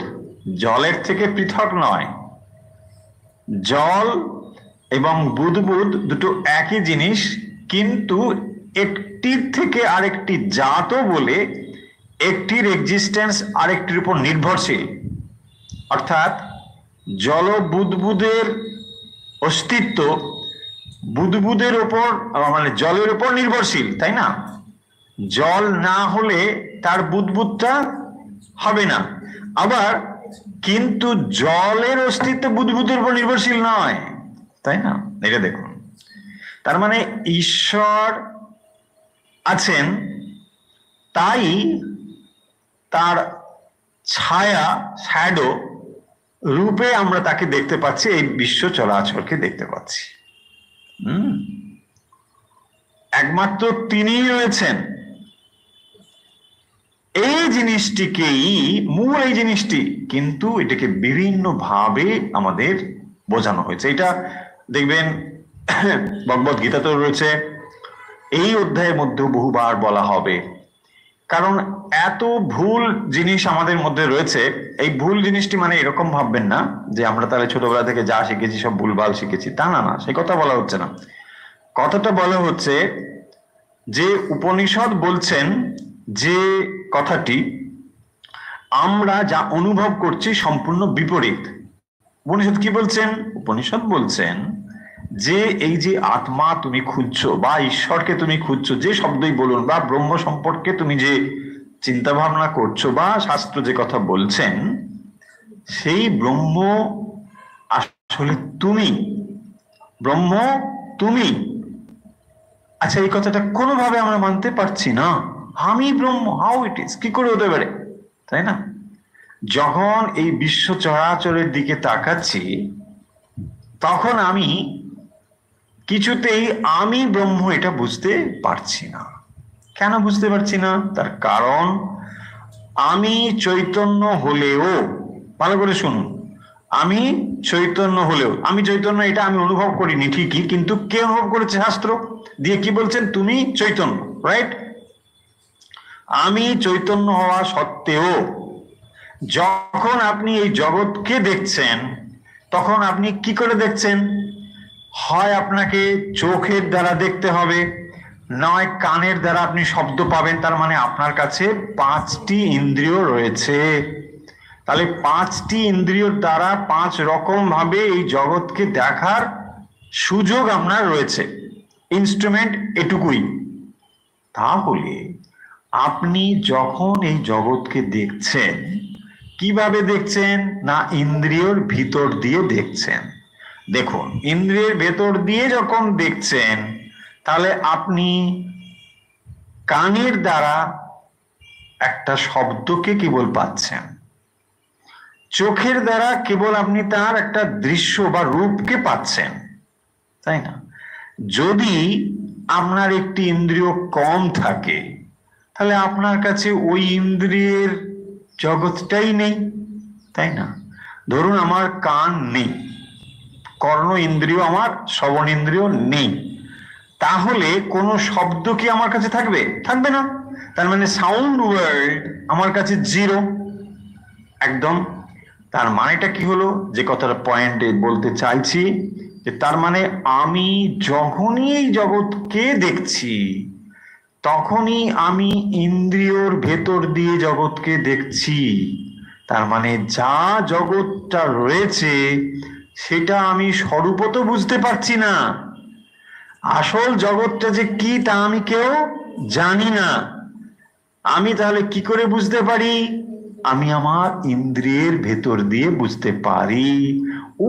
জলের থেকে পৃথক নয়। জল এবং বুদবুদ দুটো একই জিনিস, কিন্তু একটির থেকে আরেকটি জাত বলে একটির এক্সিস্টেন্স আরেকটির উপর নির্ভরশীল। অর্থাৎ জল বুদবুদের অস্তিত্ব বুদবুদের উপর, মানে জলের উপর নির্ভরশীল, তাই না? জল না হলে তার বুদবুদটা হবে না। আবার কিন্তু জলের অস্তিত্ব বুদবুদের উপর নির্ভরশীল নয়, তাই না? এটা দেখুন, তার মানে ঈশ্বর আছেন, তাই তার ছায়া, শ্যাডো রূপে আমরা তাকে দেখতে পাচ্ছি, এই বিশ্ব চলাচলকে দেখতে পাচ্ছি। একমাত্র তিনিই রয়েছেন। এই জিনিসটিকেই মূল, এই জিনিসটি, কিন্তু এটাকে বিভিন্ন ভাবে আমাদের বোঝানো হয়েছে। এটা দেখবেন ভগবদ গীতাতেও রয়েছে, এই অধ্যায়ের মধ্যেও বহুবার বলা হবে। কারণ এত ভুল জিনিস আমাদের মধ্যে রয়েছে। এই ভুল জিনিসটি মানে এরকম ভাববেন না যে আমরা তাহলে ছোটবেলা থেকে যা শিখেছি সব ভুলভাল শিখেছি, তা না, না, সেই কথা বলা হচ্ছে না। কথাটা বলা হচ্ছে যে উপনিষদ বলছেন যে কথাটি আমরা যা অনুভব করছি সম্পূর্ণ বিপরীত। উপনিষদ কি বলছেন? উপনিষদ বলছেন যে এই যে আত্মা তুমি খুঁজছো বা ঈশ্বরকে তুমি খুঁজছো, যে শব্দই বলুন, বা ব্রহ্ম সম্পর্কে তুমি যে চিন্তা ভাবনা করছো, বা শাস্ত্র যে কথা বলছেন, সেই ব্রহ্ম আসলে তুমি। ব্রহ্ম তুমি। আচ্ছা, এই কথাটা কোনোভাবে আমরা মানতে পারছি না। আমি ব্রহ্ম, হাউ ইট ইজ, কি করে হতে পারে, তাই না? যখন এই বিশ্ব চরাচরের দিকে তাকাচ্ছি তখন আমি কিছুতেই আমি ব্রহ্ম এটা বুঝতে পারছি না। কেন বুঝতে পারছি না? তার কারণ আমি চৈতন্য হলেও, ভালো করে শুনুন, আমি চৈতন্য হলেও, আমি চৈতন্য এটা আমি অনুভব করিনি ঠিকই, কিন্তু কে অনুভব করেছে? শাস্ত্র দিয়ে কি বলছেন? তুমি চৈতন্য, রাইট? আমি চৈতন্য হওয়া সত্ত্বেও যখন আপনি এই জগৎকে দেখছেন, তখন আপনি কি করে দেখছেন? হয় আপনাকে চোখের দ্বারা দেখতে হবে, নয় কানের দ্বারা আপনি শব্দ পাবেন। তার মানে আপনার কাছে 5টি ইন্দ্রিয় রয়েছে। তাহলে 5টি ইন্দ্রিয়র দ্বারা 5 রকম ভাবে এই জগৎকে দেখার সুযোগ আপনার রয়েছে। ইনস্ট্রুমেন্ট এটুকুই। তাহলে আপনি যখন এই জগৎকে দেখছেন, কিভাবে দেখছেন? না, ইন্দ্রিয়র ভিতর দিয়ে দেখছেন। দেখুন, ইন্দ্রিয়ের ভেতর দিয়ে যখন দেখছেন, তাহলে আপনি কানের দ্বারা একটা শব্দকে কেবল পাচ্ছেন, চোখের দ্বারা কেবল আপনি তার একটা দৃশ্য বা রূপকে পাচ্ছেন, তাই না? যদি আপনার একটি ইন্দ্রিয় কম থাকে তাহলে আপনার কাছে ওই ইন্দ্রিয়ের জগৎটাই নেই, তাই না? ধরুন আমার কান নেই, কর্ণ ইন্দ্রিয় আমার, শ্রবণ ইন্দ্রিয় নেই, তাহলে কোনো শব্দ কি আমার কাছে থাকবে? থাকবে না। তার মানে সাউন্ড ওয়ার্ল্ড আমার কাছে জিরো একদম। তার মানেটা কি হলো, যে কথাটা পয়েন্টে বলতে চাইছি, যে তার মানে আমি যখনই এই জগৎকে দেখছি তখনই আমি ইন্দ্রিয়র ভেতর দিয়ে জগৎকে দেখছি। তার মানে যা জগৎটা রয়েছে সেটা আমি স্বরূপত বুঝতে পারছি না, আসল জগৎটা যে কি তা আমি কেউ জানি না। আমি তাহলে কি করে বুঝতে পারি? আমি আমার ইন্দ্রিয়ের ভেতর দিয়ে বুঝতে পারি।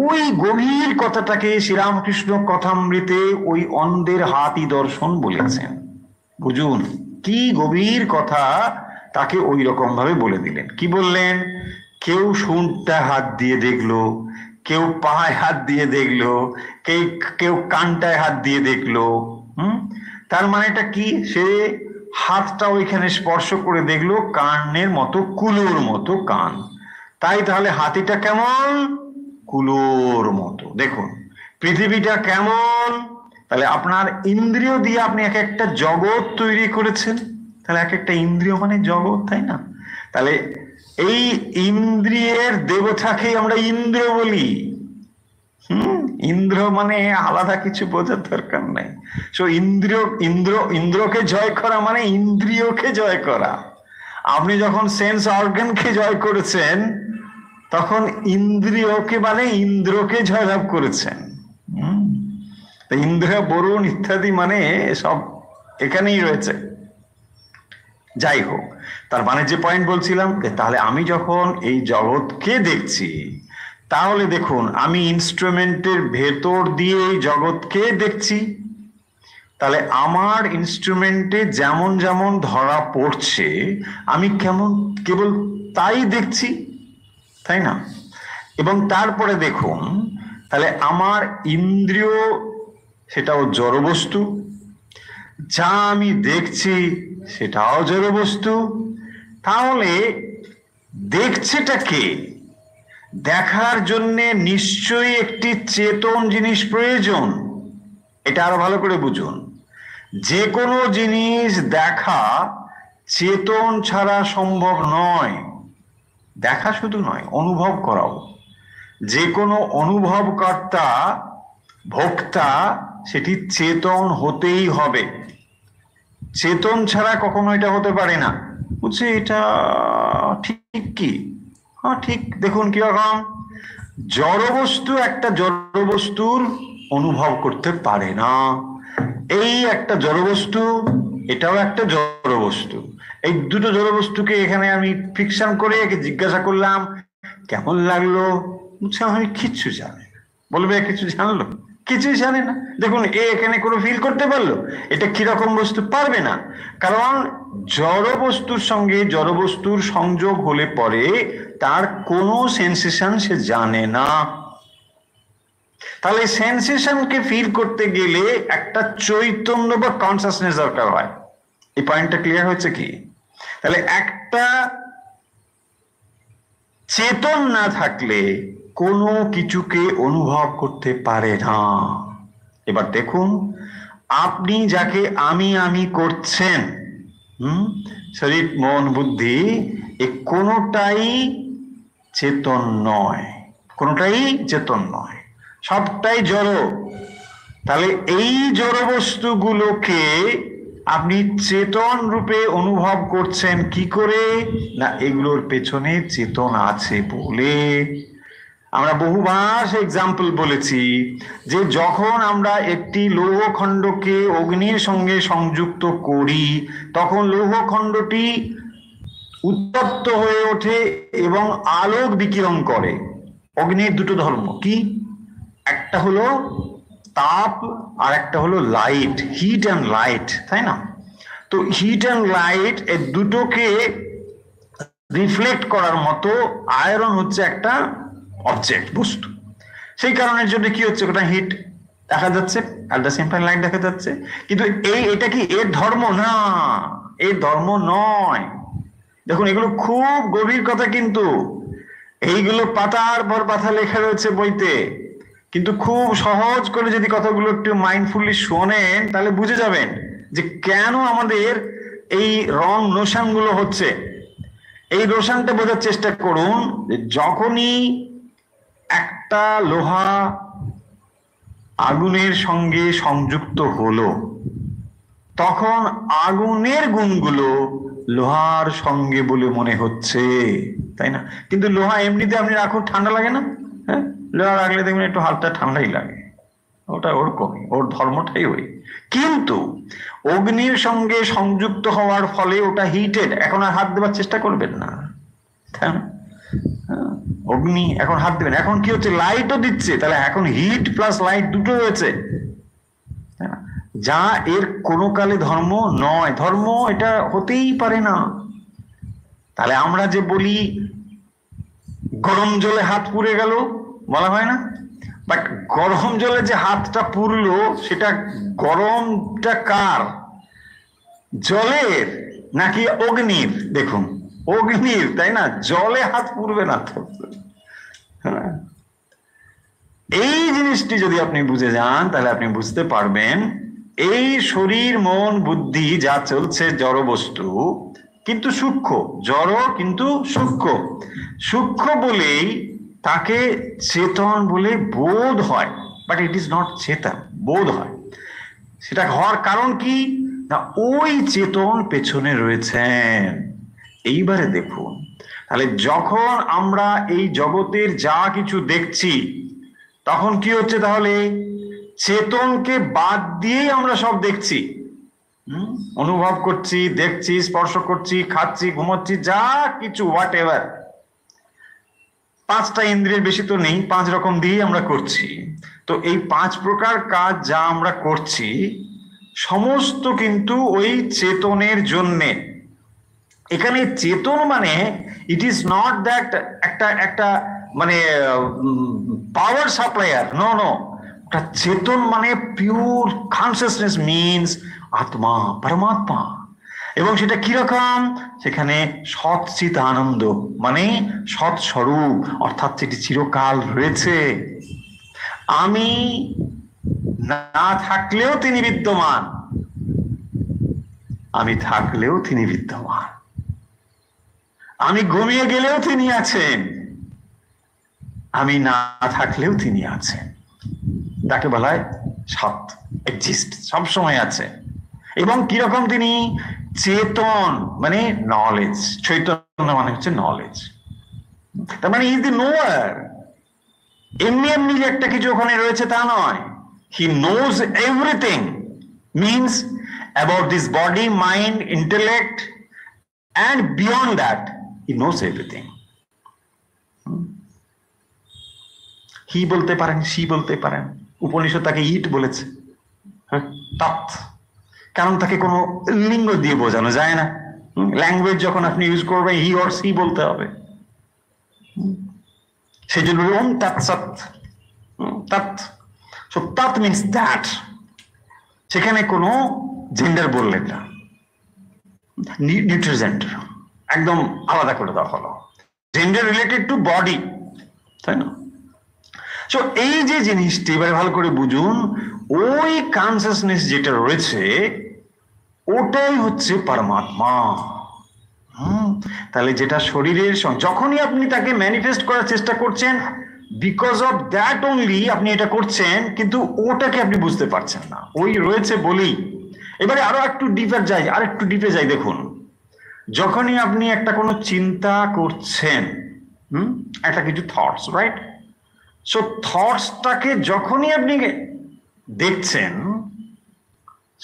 ওই গভীর কথাটাকে শ্রীরামকৃষ্ণ কথামৃতে ওই অন্ধের হাতি দর্শন বলেছেন। বুঝুন কি গভীর কথা, তাকে ওই রকম ভাবে বলে দিলেন। কি বললেন? কেউ শুঁড়টায় হাত দিয়ে দেখলো, কেউ পায়ে হাত দিয়ে দেখলো, কেউ কানটায় হাত দিয়ে দেখলো। তার মানেটা কি? সে হাতটা ওইখানে স্পর্শ করে দেখলো, কানের মতো, কুলোর মতো কান। তাই তাহলে হাতিটা কেমন? কুলোর মতো। দেখুন পৃথিবীটা কেমন? তাহলে আপনার ইন্দ্রিয় দিয়ে আপনি এক একটা জগৎ তৈরি করেছেন। তাহলে এক একটা ইন্দ্রিয় মানে জগৎ, তাই না? তাহলে এই ইন্দ্রিয়ের দেবতাকেই আমরা ইন্দ্র বলি। ইন্দ্র মানে আলাদা কিছু বোঝার দরকার নাই। সো ইন্দ্রকে জয় করা মানে ইন্দ্রিয়কে জয় করা। আপনি যখন সেন্স অর্গানকে জয় করেছেন তখন ইন্দ্রিয়কে মানে ইন্দ্রকে জয়লাভ করেছেন। ইন্দ্র, বরুণ ইত্যাদি মানে সব এখানেই রয়েছে। যাই হোক, তার মানে যে পয়েন্ট বলছিলাম, তাহলে আমি যখন এই জগৎকে দেখছি তাহলে দেখুন আমি ইনস্ট্রুমেন্টের ভেতর দিয়ে এই জগৎকে দেখছি। তাহলে আমার ইনস্ট্রুমেন্টে যেমন যেমন ধরা পড়ছে আমি কেবল তাই দেখছি, তাই না? এবং তারপরে দেখুন তাহলে আমার ইন্দ্রিয় সেটাও জড় বস্তু, যা আমি দেখছি সেটাও জড় বস্তু। তাহলে দেখছেটা কে? দেখার জন্যে নিশ্চয়ই একটি চেতন জিনিস প্রয়োজন। এটা আরো ভালো করে বুঝুন। যে কোনো জিনিস দেখা চেতন ছাড়া সম্ভব নয়। দেখা শুধু নয়, অনুভব করাও। যে কোনো অনুভবকর্তা, ভোক্তা, সেটি চেতন হতেই হবে। চেতন ছাড়া কখনো এটা হতে পারে না। বুঝছে? এটা ঠিক কি? হ্যাঁ ঠিক। দেখুন কিরকম, জড়বস্তু একটা জড়বস্তুর অনুভব করতে পারে না। এই একটা জড়বস্তু, এটাও একটা জড়বস্তু। এই দুটো জড়বস্তুকে এখানে আমি ফিকশন করে একে জিজ্ঞাসা করলাম কেমন লাগলো, বুঝছে আমি কিচ্ছু জানি না। বলবে কিছু জানলো? কিছুই জানে না। দেখুন এখানে কোনো ফিল করতে পারলো এটা কিরকম বস্তু? পারবে না। কারণ জড় বস্তুর সঙ্গে জড় বস্তুর সংযোগ হলে পরে তার কোনো সেন্সেশন সে জানে না। তাহলে সেন্সেশনকে ফিল করতে গেলে একটা চৈতন্য বা কনসাসনেস দরকার হয়। এই পয়েন্টটা ক্লিয়ার হচ্ছে কি? তাহলে একটা চেতন না থাকলে কোনো কিছুকে অনুভব করতে পারে না। এবার দেখুন আপনি যাকে আমি আমি করছেন, শরীর মন বুদ্ধি, এ কোনোটাই চেতন নয়, কোনোটাই চেতন নয়, সবটাই জড়। তাহলে এই জড় বস্তুগুলোকে আপনি চেতন রূপে অনুভব করছেন কি করে? না এগুলোর পেছনে চেতন আছে বলে। আমরা বহুবার এক্সাম্পল বলেছি যে যখন আমরা একটি লৌহখণ্ডকে অগ্নির সঙ্গে সংযুক্ত করি তখন লৌহখণ্ডটি উত্তপ্ত হয়ে ওঠে এবং আলোক বিকিরণ করে। অগ্নির দুটো ধর্ম কি? একটা হলো তাপ আর একটা হলো লাইট, হিট অ্যান্ড লাইট, তাই না? তো হিট অ্যান্ড লাইট এই দুটোকে রিফ্লেক্ট করার মতো আয়রন হচ্ছে একটা অবজেক্ট, বস্তু। সেই কারণের জন্য কি হচ্ছে? ওটা হিট দেখা যাচ্ছে, at the same time light দেখা যাচ্ছে, কিন্তু এটা কি এর ধর্ম? না, এর ধর্ম নয়। দেখুন, এগুলো খুব গভীর কথা, কিন্তু এইগুলো পাতার পর পাতা লেখা রয়েছে বইতে, কিন্তু খুব সহজ করে যদি কথাগুলো একটু মাইন্ডফুলি শোনেন তাহলে বুঝে যাবেন যে কেন আমাদের এই রং নোশন গুলো হচ্ছে। এই নোশনটা বোঝার চেষ্টা করুন যে যখনই একটা লোহা আগুনের সঙ্গে সংযুক্ত হলো, তখন আগুনের গুণগুলো লোহার সঙ্গে বলে মনে হচ্ছে, তাই না? কিন্তু লোহা এমনিতে আপনি রাখুন, ঠান্ডা লাগে না? হ্যাঁ, লোহা রাখলে দেখবেন একটু হালকা ঠান্ডাই লাগে, ওটা ওরকমই, ওর ধর্মটাই ওই। কিন্তু অগ্নির সঙ্গে সংযুক্ত হওয়ার ফলে ওটা হিটেড, এখন আর হাত দেওয়ার চেষ্টা করবেন না, তাই না? অগ্নি এখন হাত দেবেন, এখন কি হচ্ছে, লাইটও দিচ্ছে, তাহলে এখন হিট প্লাস লাইট দুটো হয়েছে, যা এর কোনো কালে ধর্ম নয়। ধর্ম এটা হতেই পারে না। তাহলে আমরা যে বলি গরম জলে হাত পুড়ে গেল, বলা হয় না? বাট গরম জলে যে হাতটা পুড়লো, সেটা গরমটা কার? জলের নাকি অগ্নির? দেখুন, অগ্নির, তাই না? জলে হাত পুড়বে না তো। এই জিনিসটি যদি আপনি বুঝে যান তাহলে আপনি বুঝতে পারবেন এই শরীর মন বুদ্ধি যা চলছে জড় বস্তু, কিন্তু সূক্ষ্ম। জড় কিন্তু সূক্ষ্ম। সূক্ষ্ম বলেই তাকে চেতন বলে বোধ হয়, বাট ইট ইজ নট চেতন, বোধ হয়। সেটা হওয়ার কারণ কি না, ওই চেতন পেছনে রয়েছেন। এইবারে দেখুন, তাহলে যখন আমরা এই জগতের যা কিছু দেখছি, তখন কি হচ্ছে? তাহলে চেতনকে বাদ দিয়েই আমরা সব দেখছি, অনুভব করছি, দেখছি, স্পর্শ করছি, খাচ্ছি, ঘুমাচ্ছি, যা কিছু হোয়াট এভার। পাঁচটা ইন্দ্রিয়ের বেশি তো নেই, 5 রকম দিয়েই আমরা করছি। তো এই 5 প্রকার কাজ যা আমরা করছি, সমস্ত কিন্তু ওই চেতনের জন্যে। এখানে চেতন মানে ইট ইজ নট দ্যাট একটা মানে পাওয়ার সাপ্লায়ার, নো নো। ওটা চেতন মানে পিওর কনসিয়াসনেস, মিনস আত্মা, পরমাত্মা। এবং সেটা কিরকম? সেখানে সৎচিত আনন্দ, মানে সৎ স্বরূপ, অর্থাৎ সেটি চিরকাল রয়েছে। আমি না থাকলেও তিনি বিদ্যমান, আমি থাকলেও তিনি বিদ্যমান, আমি ঘুমিয়ে গেলেও তিনি আছেন, আমি না থাকলেও তিনি আছেন। তাকে বলা হয় সৎ, এক্সিস্ট, সবসময় আছে। এবং কিরকম? তিনি চেতন, মানে নলেজ। চৈতন্য মানে হচ্ছে নলেজ, তার মানে ইজ দি নোয়ার। এমনি এমনি যে একটা কিছু ওখানে রয়েছে তা নয়। He knows everything, means about this body, mind, intellect, and beyond that he knows everything. হি বলতে পারেন, সি বলতে পারেন। উপনিষদ তাকে ইট বলেছে, তৎ, কারণ তাকে কোনো লিঙ্গ দিয়ে বোঝানো যায় না। ল্যাঙ্গুয়েজ যখন আপনি ইউজ করবেন, হি অর সি বলতে হবে। সেই জন্য ওম তৎসৎ, তৎ। সো তৎ মিনস দ্যাট। সেখানে কোনো জেন্ডার বললেন না, নিউট্রাল জেন্ডার একদম আলাদা করে দেওয়া হলো, জেন্ডার রিলেটেড টু বডি, তাই না? সো এই যে জিনিসটি এবারে ভালো করে বুঝুন, ওই কনসিয়াসনেস যেটা রয়েছে ওটাই হচ্ছে পরমাত্মা। তাহলে যেটা শরীরের সঙ্গে, যখনই আপনি তাকে ম্যানিফেস্ট করার চেষ্টা করছেন, বিকজ অফ দ্যাট অনলি আপনি এটা করছেন, কিন্তু ওটাকে আপনি বুঝতে পারছেন না, ওই রয়েছে বলেই। এবারে আরো একটু ডিপে যাই, আর একটু ডিপে যাই। দেখুন, যখনই আপনি একটা কোনো চিন্তা করছেন, একটা কিছু থটস, রাইট? সো থটসটাকে যখনই আপনি দেখছেন,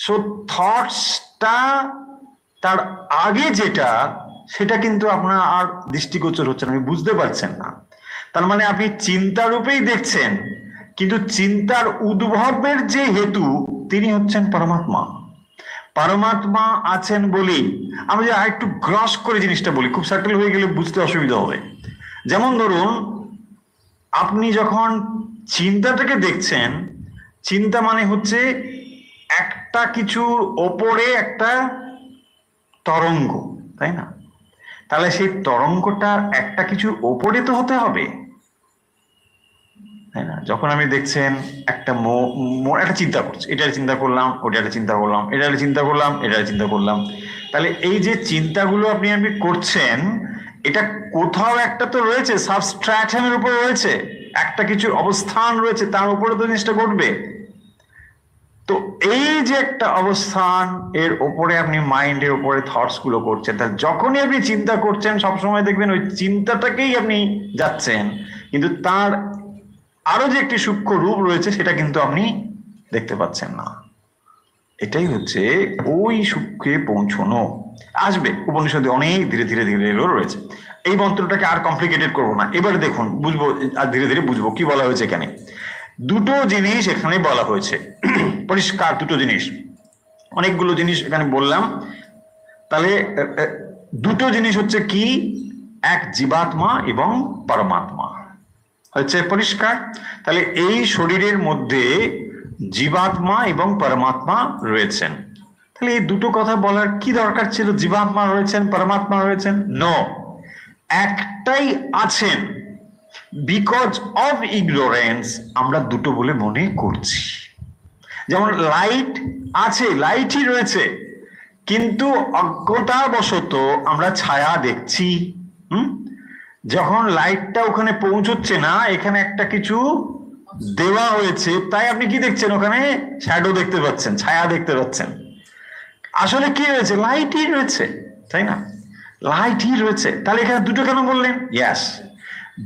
সো থটসটা তার আগে যেটা, সেটা কিন্তু আপনার আর দৃষ্টিগোচর হচ্ছে না, আপনি বুঝতে পারছেন না। তার মানে আপনি চিন্তা রূপেই দেখছেন, কিন্তু চিন্তার উদ্ভবের যে হেতু, তিনি হচ্ছেন পরমাত্মা। পরমাত্মা আছেন বলেই আমি যে আর একটু গ্রস করে জিনিসটা বলি, খুব সাটেল হয়ে গেলে বুঝতে অসুবিধা হবে। যেমন ধরুন, আপনি যখন চিন্তাটাকে দেখছেন, চিন্তা মানে হচ্ছে একটা কিছুর ওপরে একটা তরঙ্গ, তাই না? তাহলে সেই তরঙ্গটা একটা কিছুর ওপরে তো হতে হবে, তাই না? যখন আমি দেখছেন একটা একটা চিন্তা করছি, এটা চিন্তা করলাম, ওটা চিন্তা করলাম, এটা চিন্তা করলাম, এটা চিন্তা করলাম, তাহলে এই যে চিন্তাগুলো আপনি করছেন, এটা কোথাও একটা তো রয়েছে, সাবস্ট্রাকশনের উপর রয়েছে, একটা কিছুর অবস্থান রয়েছে, তার উপরে তো জিনিসটা ঘটবে। তো এই যে একটা অবস্থান, এর উপরে আপনি মাইন্ডের উপরে থটস গুলো করছেন, তাহলে যখনই আপনি চিন্তা করছেন সবসময় দেখবেন ওই চিন্তাটাকেই আপনি যাচ্ছেন, কিন্তু তার আরো যে একটি সূক্ষ্ম রূপ রয়েছে সেটা কিন্তু আপনি দেখতে পাচ্ছেন না। এটাই হচ্ছে ওই সূক্ষ্মে পৌঁছানো। আসবে উপনিষদে অনেক ধীরে ধীরে ধীরে রয়েছে। এই মন্ত্রটাকে আর কমপ্লিকেটেড করবো না, এবারে দেখুন বুঝবো, আর ধীরে ধীরে বুঝবো কি বলা হয়েছে এখানে। দুটো জিনিস এখানে বলা হয়েছে, পরিষ্কার দুটো জিনিস। অনেকগুলো জিনিস এখানে বললাম, তাহলে দুটো জিনিস হচ্ছে কি, এক জীবাত্মা এবং পরমাত্মা হচ্ছে পরিষ্কার। তাহলে এই শরীরের মধ্যে জীবাত্মা এবং পরমাত্মা রয়েছেন। তাহলে এই দুটো কথা বলার কি দরকার ছিল? জীবাত্মা রয়েছেন, পরমাত্মা রয়েছেন? নো, একটাই আছেন। বিকজ অফ ইগনোরেন্স আমরা দুটো বলে মনে করছি। যেমন লাইট আছে, লাইটই রয়েছে, কিন্তু অজ্ঞতাবশত আমরা ছায়া দেখছি। যখন লাইটটা ওখানে পৌঁছচ্ছে না, এখানে একটা কিছু দেওয়া হয়েছে, তাই আপনি কি দেখছেন? ওখানে শ্যাডো দেখতে পাচ্ছেন, ছায়া দেখতে পাচ্ছেন। আসলে কি রয়েছে? লাইটই রয়েছে, তাই না? লাইটই রয়েছে। তাহলে এখানে দুটো কেন বললেন? ইয়েস,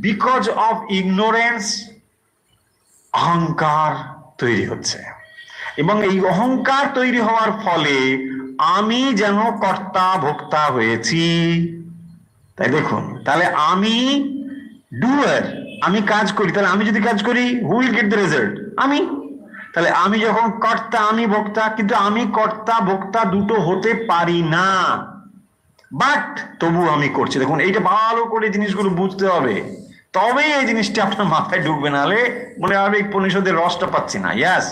বিকজ অফ ইগনোরেন্স অহংকার তৈরি হচ্ছে, এবং এই অহংকার তৈরি হওয়ার ফলে আমি যেন কর্তা ভোক্তা হয়েছি। তাই দেখুন, তাহলে আমি ডুয়ার, আমি কাজ করি, তাহলে আমি যদি কাজ করি, who will get the result? আমি। তাহলে আমি যখন কর্তা, আমি ভোক্তা, কিন্তু আমি কর্তা ভোক্তা দুটো হতে পারি না, বাট তবু আমি করছি। দেখুন, এইটা ভালো করে জিনিসগুলো বুঝতে হবে, তবে এই জিনিসটা আপনার মাথায় ঢুকবে, নাহলে মনে হবে এই উপনিষদের রসটা পাচ্ছি না। ইয়াস,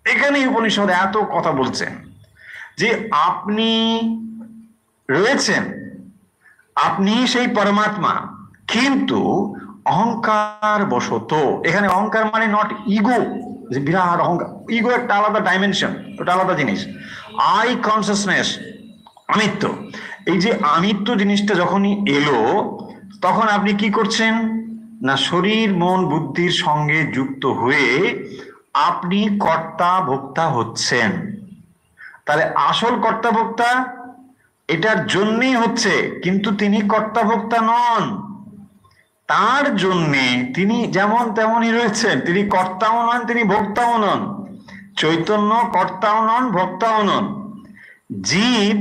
এখানেই উপনিষদ এত কথা বলছেন যে আপনি রয়েছেন, আপনি সেই পরমাত্মা, কিন্তু অহংকার বশত, এখানে অহংকার মানে নট ইগো, যে বিরাট অহংকার, ইগো একটা আলাদা ডাইমেনশন, ওটা আলাদা জিনিস। আই কনসিয়াসনেস, আমিত্ব, এই যে আমিত্ব জিনিসটা যখনই এলো, তখন আপনি কি করছেন না, শরীর মন বুদ্ধির সঙ্গে যুক্ত হয়ে আপনি কর্তা ভোক্তা হচ্ছেন। তাহলে আসল কর্তা ভোক্তা এটার জন্যই হচ্ছে, কিন্তু তিনি কর্তা ভোক্তা নন। তার জন্যে তিনি যেমন তেমনই রয়েছেন, তিনি কর্তাও নন, তিনি ভোক্তাও নন। চৈতন্য কর্তাও নন, ভোক্তাও নন। জীব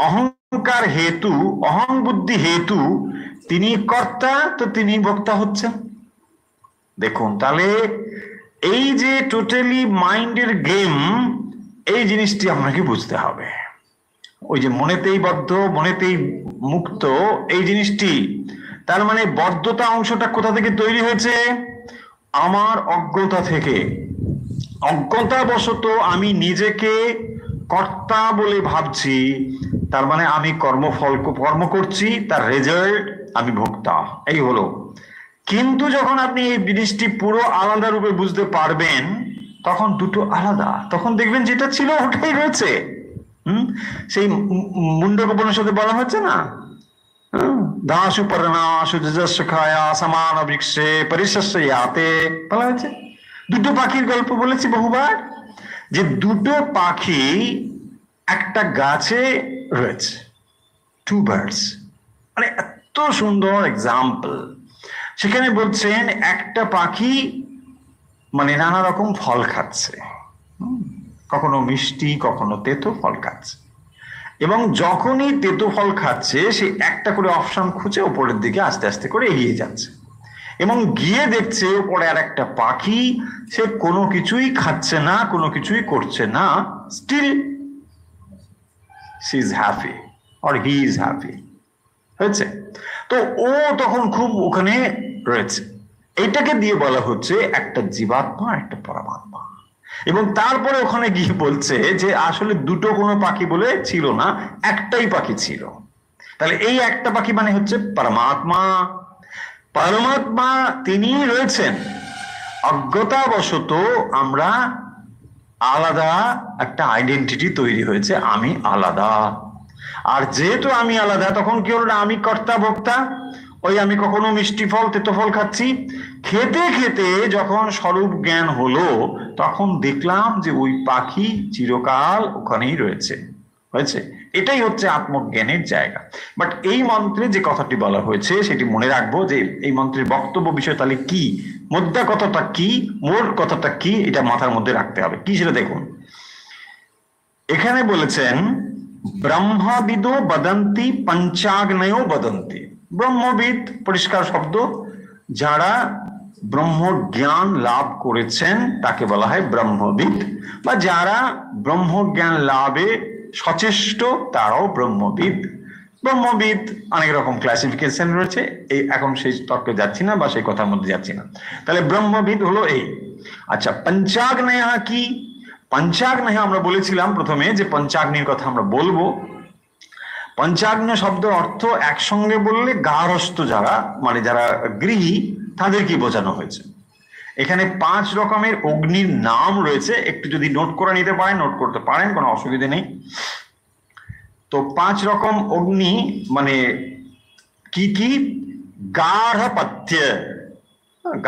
অহংকার হেতু, অহং বুদ্ধি হেতু তিনি কর্তা, তো তিনি ভোক্তা হচ্ছেন। দেখুন, তাহলে এই যে টোটালি মাইন্ডের গেম, এই জিনিসটি আপনাকে বুঝতে হবে। ওই যে মনেতেই বদ্ধ মনেতেই মুক্ত, এই জিনিসটি, তার মানে বদ্ধতা অংশটা কোথা থেকে তৈরি হয়েছে? আমার অজ্ঞতা থেকে। অজ্ঞতাবশত আমি নিজেকে কর্তা বলে ভাবছি, তার মানে আমি কর্ম করছি, তার রেজাল্ট আমি ভোক্তা, এই হলো। কিন্তু যখন আপনি এই জিনিসটি পুরো আলাদা রূপে বুঝতে পারবেন, তখন দুটো আলাদা, তখন দেখবেন যেটা ছিল ওটাই রয়েছে। সেই মুন্ডক উপনিষদে বলা হচ্ছে না, দাসু পরনাশু যজস্খায়া সমান বৃক্ষে পরিশস্যাতে বলা হয়েছে। দুটো পাখির গল্প বলেছি বহুবার, যে দুটো পাখি একটা গাছে রয়েছে, টু বার্ডস, মানে এত সুন্দর এক্সাম্পল। সেখানে বলছেন একটা পাখি মানে নানা রকম ফল খাচ্ছে, কখনো মিষ্টি কখনো তেতো ফল খাচ্ছে, এবং যখনই তেতো ফল খাচ্ছে সে একটা করে অপশন খুঁজে উপরের দিকে আস্তে আস্তে করে এগিয়ে যাচ্ছে, এবং গিয়ে দেখছে উপরে আর একটা পাখি, সে কোনো কিছুই খাচ্ছে না, কোনো কিছুই করছে না, still she is happy or he is happy হয়েছে। তো ও তখন খুব ওখানে রয়েছে। এটাকে দিয়ে বলা হচ্ছে একটা জীবাত্মা, একটা পরমাত্মা। এবং তারপরে ওখানে গিয়ে বলছে যে আসলে দুটো কোনো পাখি বলে ছিল না, একটাই পাখি ছিল। তাহলে এই একটা পাখি মানে হচ্ছে পরমাত্মা। পরমাত্মা তিনি রয়েছেন, অজ্ঞতাবশত আমরা আলাদা একটা আইডেন্টিটি তৈরি হয়েছে, আমি আলাদা। আর যেহেতু আমি আলাদা, তখন কি হলো না, আমি কর্তা ভোক্তা। ওই আমি কখনো মিষ্টি ফল তেতো ফল খাচ্ছি, খেতে খেতে যখন স্বরূপ জ্ঞান হলো তখন দেখলাম যে ওই পাখি চিরকাল ওখানেই রয়েছে, হয়েছে। এটাই হচ্ছে আত্মজ্ঞানের জায়গা। বাট এই মন্ত্রে যে কথাটি বলা হয়েছে সেটি মনে রাখবো, যে এই মন্ত্রের বক্তব্য বিষয় তাহলে কি, মোদ্দা কথাটা কি, মোট কথাটা কি, এটা মাথার মধ্যে রাখতে হবে। কি সেটা দেখুন, এখানে বলেছেন ব্রহ্মবিদো বদন্তি পঞ্চাগ্নয়ো বদন্তি। ব্রহ্মবিদ পরিষ্কার শব্দ, যারা ব্রহ্ম জ্ঞান লাভ করেছেন তাকে বলা হয় ব্রহ্মবিদ, বা যারা ব্রহ্ম জ্ঞান লাভে সচেষ্ট তারাও ব্রহ্মবিদ। ব্রহ্মবিদ অনেক রকম ক্লাসিফিকেশন রয়েছে, এই এখন সেই তর্কে যাচ্ছি না বা সেই কথার মধ্যে যাচ্ছি না। তাহলে ব্রহ্মবিদ হলো এই। আচ্ছা, পঞ্চাগ্নয় কি? পঞ্চাগ্নয় আমরা বলেছিলাম প্রথমে যে পঞ্চাগ্নির কথা আমরা বলবো। পঞ্চাগ্ন শব্দের অর্থ একসঙ্গে বললে গার্হস্থ যারা, মানে যারা গৃহী, তাদেরকে বোঝানো হয়েছে। এখানে 5 রকমের অগ্নির নাম রয়েছে, একটু যদি নোট করে নিতে পারেন নোট করতে পারেন, কোনো অসুবিধা নেই। তো 5 রকম অগ্নি মানে কি কি? গার্হপত্য,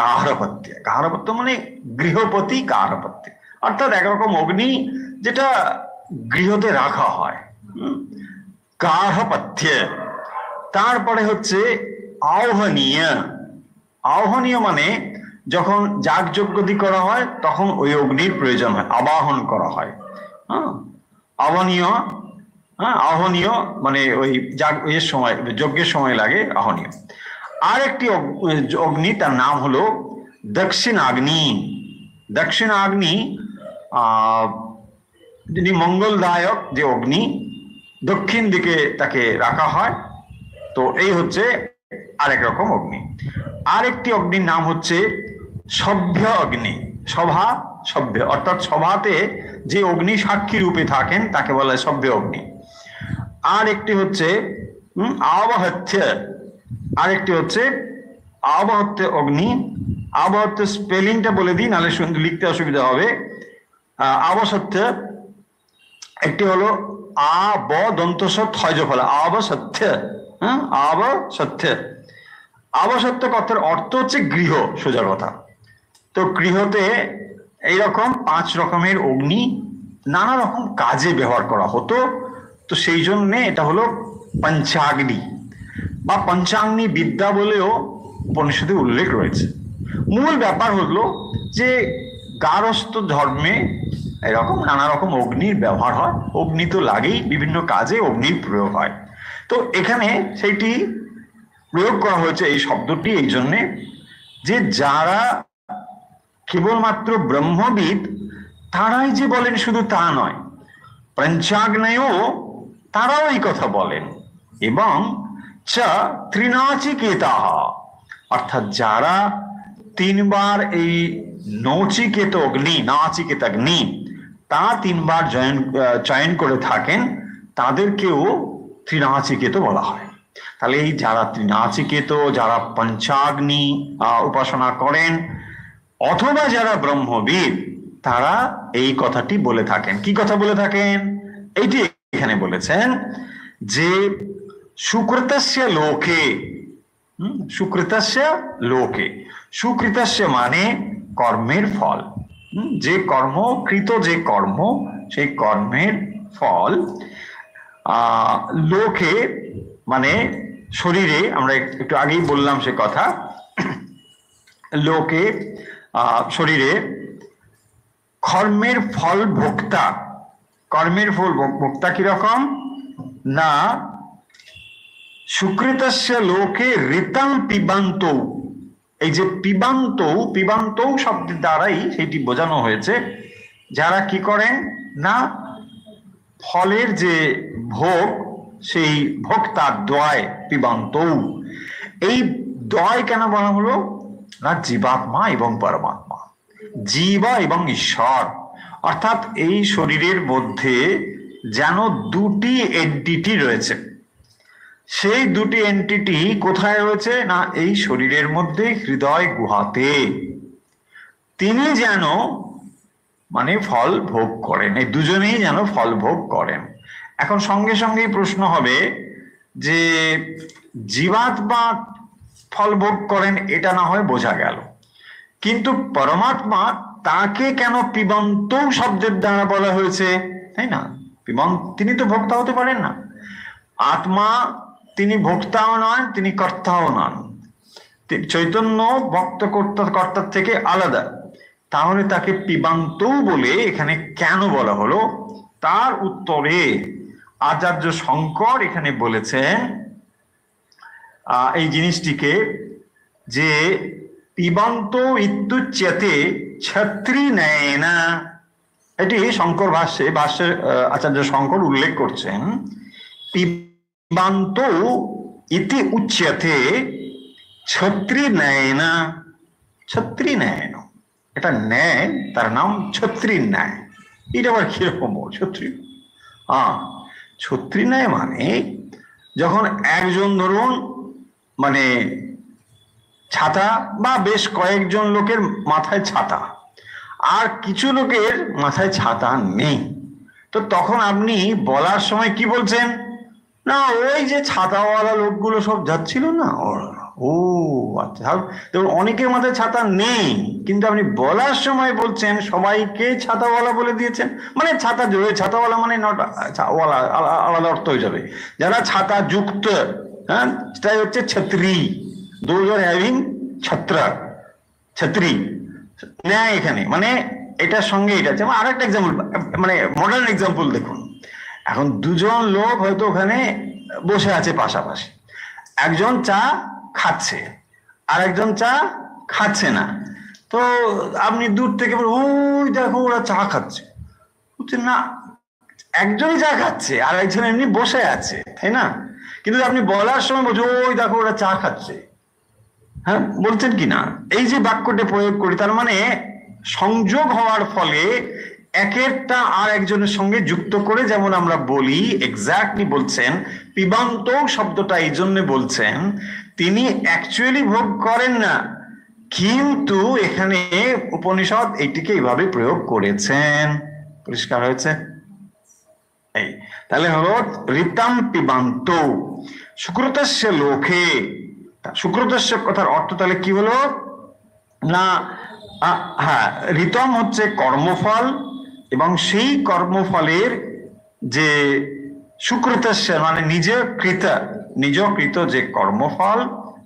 গার্হপত্য, গার্হপত্য মানে গৃহপতি গার্হপত্য, অর্থাৎ একরকম অগ্নি যেটা গৃহতে রাখা হয়, গার্হপত্য। তারপরে হচ্ছে আহ্বনীয়। আহ্বনীয় মানে যখন যাগযজ্ঞদি করা হয় তখন ওই অগ্নির প্রয়োজন হয়, আবাহন করা হয়। আহ্বনীয়, আহ্বনীয় মানে ওই এর সময়, যজ্ঞের সময় লাগে আহ্বনীয়। আর একটি অগ্নি, তার নাম হলো দক্ষিণাগ্নি। দক্ষিণাগ্নি যিনি মঙ্গলদায়ক যে অগ্নি, দক্ষিণ দিকে তাকে রাখা হয়। তো এই হচ্ছে আরেক রকম অগ্নি। আরেকটি অগ্নির নাম হচ্ছে সভ্য অগ্নি। সভা, সভ্য অর্থাৎ সভাতে যে অগ্নি সাক্ষী রূপে থাকেন তাকে বলা হয় সভ্য অগ্নি। আর একটি হচ্ছে আবহত্য। আরেকটি হচ্ছে আবহত্য অগ্নি। আবহত্য স্পেলিংটা বলে দিই, নাহলে লিখতে অসুবিধা হবে। আবসত্য, একটি হলো আ ব দন্তস থয় ফলা, আবসত্য। আবসত্য, আবসত্য কথার অর্থ হচ্ছে গৃহ, সোজা কথা। তো গৃহতে এইরকম 5 রকমের অগ্নি নানা রকম কাজে ব্যবহার করা হতো। তো সেই জন্যে এটা হলো পঞ্চাগ্নি বা পঞ্চাগ্নি বিদ্যা বলেও উপনিষদে উল্লেখ রয়েছে। মূল ব্যাপার হলো যে গার্হস্থ ধর্মে এরকম নানা রকম অগ্নির ব্যবহার হয়, অগ্নি তো লাগেই, বিভিন্ন কাজে অগ্নির প্রয়োগ হয়। তো এখানে সেইটি প্রয়োগ করা হয়েছে এই শব্দটি এই জন্যে যে যারা কেবলমাত্র ব্রহ্মবিদ তারাই যে বলেন শুধু তা নয়, পঞ্চাগ্নয়ও তারাও এই কথা বলেন। এবং চ ত্রিনাচিকেতা, অর্থাৎ যারা 3 বার এই নচিকেত অগ্নি, নাচিকেত অগ্নি তা 3 বার চয়ন করে থাকেন তাদেরকেও ত্রিনাচিকেত বলা হয়। তাহলে এই যারা ত্রিনাচিকেত, যারা পঞ্চাগ্নি উপাসনা করেন অথবা যারা ব্রহ্মবিদ, তারা এই কথাটি বলে থাকেন। কি কথা বলে থাকেন? এইটি এখানে বলেছেন যে সুকৃতস্য লোকে, সুকৃতস্য লোকে, সুকৃতস্য মানে কর্মের ফল, যে কর্ম কৃত, যে কর্ম সেই কর্মের ফল লোকে মানে শরীরে, আমরা একটু আগেই বললাম সে কথা, লোকে শরীরে কর্মের ফল ভোক্তা। কর্মের ফল ভোক্তা কিরকম না, সুকৃতস্য লোকে ঋতং পিবান্ত। এই যে পিবান্ত, পিবান্ত শব্দের দ্বারাই সেটি বোঝানো হয়েছে যারা কি করেন না, ফলের যে ভোগ সেই ভোক্তা দ্বয় পিবান্ত। এই দ্বয় কেন বলা হলো না, জীবাত্মা এবং পরমাত্মা, জীবা এবং ঈশ্বর, অর্থাৎ এই শরীরের মধ্যে যেন দুটি এন্টিটি রয়েছে। সেই দুটি এন্টিটি কোথায় রয়েছে? না, এই শরীরের মধ্যে হৃদয় গুহাতে তিনি যেন মানে ফল ভোগ করেন, এই দুজনেই যেন ফল ভোগ করেন। এখন সঙ্গে সঙ্গেই প্রশ্ন হবে যে জীবাত্মা ফল ভোগ করেন এটা না হয় বোঝা গেল, কিন্তু পরমাত্মা তাকে কেন পিবন্ত শব্দের দ্বারা বলা হয়েছে, তাই না? তিনি তো ভোক্তা হতে পারেন না। আত্মা তিনি ভোক্তাও নন, তিনি কর্তাও নন। চৈতন্য ভক্ত কর্তার থেকে আলাদা। তাহলে তাকে পিবান্ত বলে এখানে কেন বলা হলো? তার উত্তরে আচার্য শঙ্কর এখানে বলেছেন এই জিনিসটিকে, যে পিবান্ত ইত্যুচ্যতে ছত্রী নয়না। এটি শঙ্কর ভাষ্যে আচার্য শঙ্কর উল্লেখ করছেন, পিবান্ত ইতি উচ্যতে ছত্রী নয়না। ছত্রী নয়ন, এটা ন্যায়, তার নাম ছত্রী ন্যায়। এটা আবার কিরকম ছত্রী? ছত্রী ন্যায় মানে যখন একজন ধরুন মানে ছাতা, বা বেশ কয়েকজন লোকের মাথায় ছাতা, আর কিছু লোকের মাথায় ছাতা নেই, তো তখন আপনি বলার সময় কি বলছেন? না, ওই যে ছাতাওয়ালা লোকগুলো সব যাচ্ছিল না, ও আচ্ছা। দেখুন, অনেকের মাথায় ছাতা নেই, কিন্তু আপনি বলার সময় বলছেন সবাইকে ছাতাওয়ালা বলে দিয়েছেন। মানে ছাতা জোরে, ছাতাওয়ালা মানে আলাদা অর্থ হয়ে যাবে। যারা ছাতা যুক্ত, হ্যাঁ, সেটাই হচ্ছে ছত্রী। দোজ আর হ্যাভিং ছত্র, ছত্রী ন্যায় এখানে, মানে এটার সঙ্গে এটা আছে। আর একটা এক্সাম্পল, মানে মডার্ন এক্সাম্পল দেখুন। এখন দুজন লোক হয়তো ওখানে বসে আছে পাশাপাশি, একজন চা খাচ্ছে আর একজন চা খাচ্ছে না। তো আপনি দূর থেকে ওই দেখো ওরা চা খাচ্ছে, বুঝছেন না? একজনই চা খাচ্ছে আর একজন এমনি বসে আছে, তাই না? কিন্তু আপনি বলার সময় বলছো ওই দেখো ওরা চা খাচ্ছে, হ্যাঁ, বলছেন কি না? এই যে বাক্যটা প্রয়োগ করি, তার মানে সংযোগ হওয়ার ফলে একেরটা আর একজনের সঙ্গে যুক্ত করে, যেমন আমরা বলি, এক্স্যাক্টলি বলছেন পিবান্ত শব্দটা এই জন্য বলছেন, তিনি অ্যাকচুয়ালি ভোগ করেন না, কিন্তু এখানে উপনিষদ এইটিকে এইভাবে প্রয়োগ করেছেন। পরিষ্কার হয়েছে? এই তাহলে হলো ঋতাম পিবান্ত সুকৃতস্য লোকে। সুকৃতস্য কথার অর্থ তাহলে কি হলো না, হ্যাঁ, ঋতম হচ্ছে কর্মফল, এবং সেই কর্মফলের যে সুকৃতস্য মানে নিজ কৃত যে কর্মফল,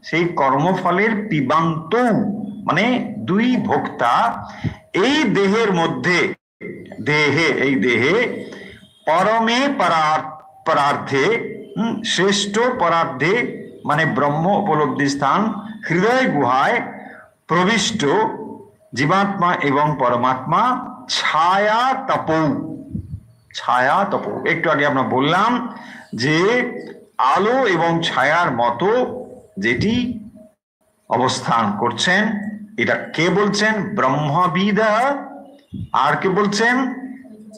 সেই কর্মফলের পিবান্ত মানে দুই ভোক্তা এই দেহের মধ্যে, এই দেহে পরমে পরার্ধে, শ্রেষ্ঠ পরার্ধে মানে ব্রহ্ম উপলব্ধি স্থান হৃদয় গুহায় প্রবিষ্ট জীবাত্মা এবং পরমাত্মা ছায়া তপৌ। ছায়া তপৌ, একটু আগে আমরা বললাম যে আলো এবং ছায়ার মতো যেটি অবস্থান করছেন, এটা কে বলছেন? ব্রহ্মবিদ। আর কে বলছেন?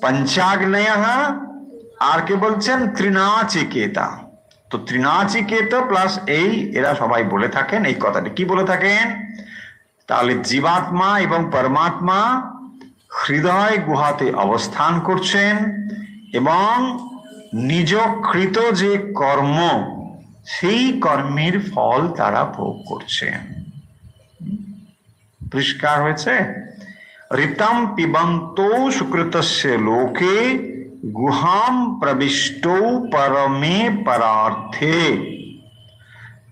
পঞ্চাগ্নয়। আর কে বলছেন? ত্রিনাচিকেতা। তো ত্রিনাচিকেতা প্লাস এই, এরা সবাই বলে থাকেন এই কথাটি। কি বলে থাকেন? তাহলে জীবাত্মা এবং পরমাত্মা হৃদয় গুহাতে অবস্থান করছেন এবং নিজকৃত যে কর্ম, সেই কর্মের ফল তারা ভোগ করছেন। পরিষ্কার হয়েছে? ঋতাম পিবন্ত সুকৃতস্য লোকে গুহাম প্রবিষ্ট পরমে পরার্থে।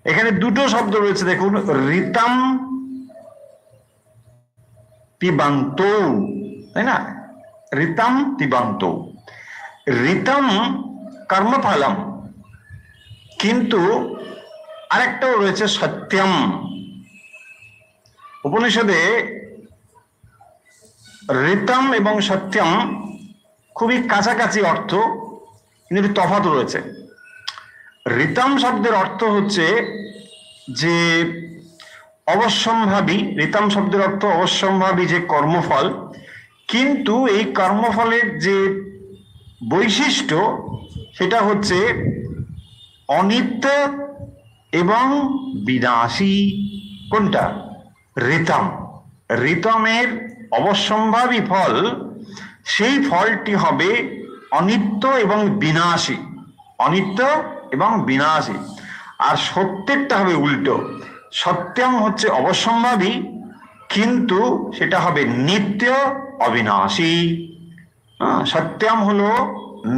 এখানে দুটো শব্দ রয়েছে, দেখুন, ঋতাম পিবন্ত, তাই না? ঋতাম পিবন্ত, ঋতম কর্মফলম, কিন্তু আরেকটাও রয়েছে সত্যম। উপনিষদে ঋতম এবং সত্যম খুবই কাছাকাছি অর্থ, কিন্তু তফাৎ রয়েছে। ঋতম শব্দের অর্থ হচ্ছে যে অবশ্যম্ভাবী, ঋতম শব্দের অর্থ অবশ্যম্ভাবী যে কর্মফল, কিন্তু এই কর্মফলের যে বৈশিষ্ট্য সেটা হচ্ছে অনিত্য এবং বিনাশী। কোনটা? ঋতম। ঋতমের অবশ্যম্ভাবী ফল, সেই ফলটি হবে অনিত্য এবং বিনাশী। অনিত্য এবং বিনাশী। আর সত্যেরটা হবে উল্টো। সত্যম হচ্ছে অবশ্যম্ভাবী, কিন্তু সেটা হবে নিত্য অবিনাশী। সত্যম হলো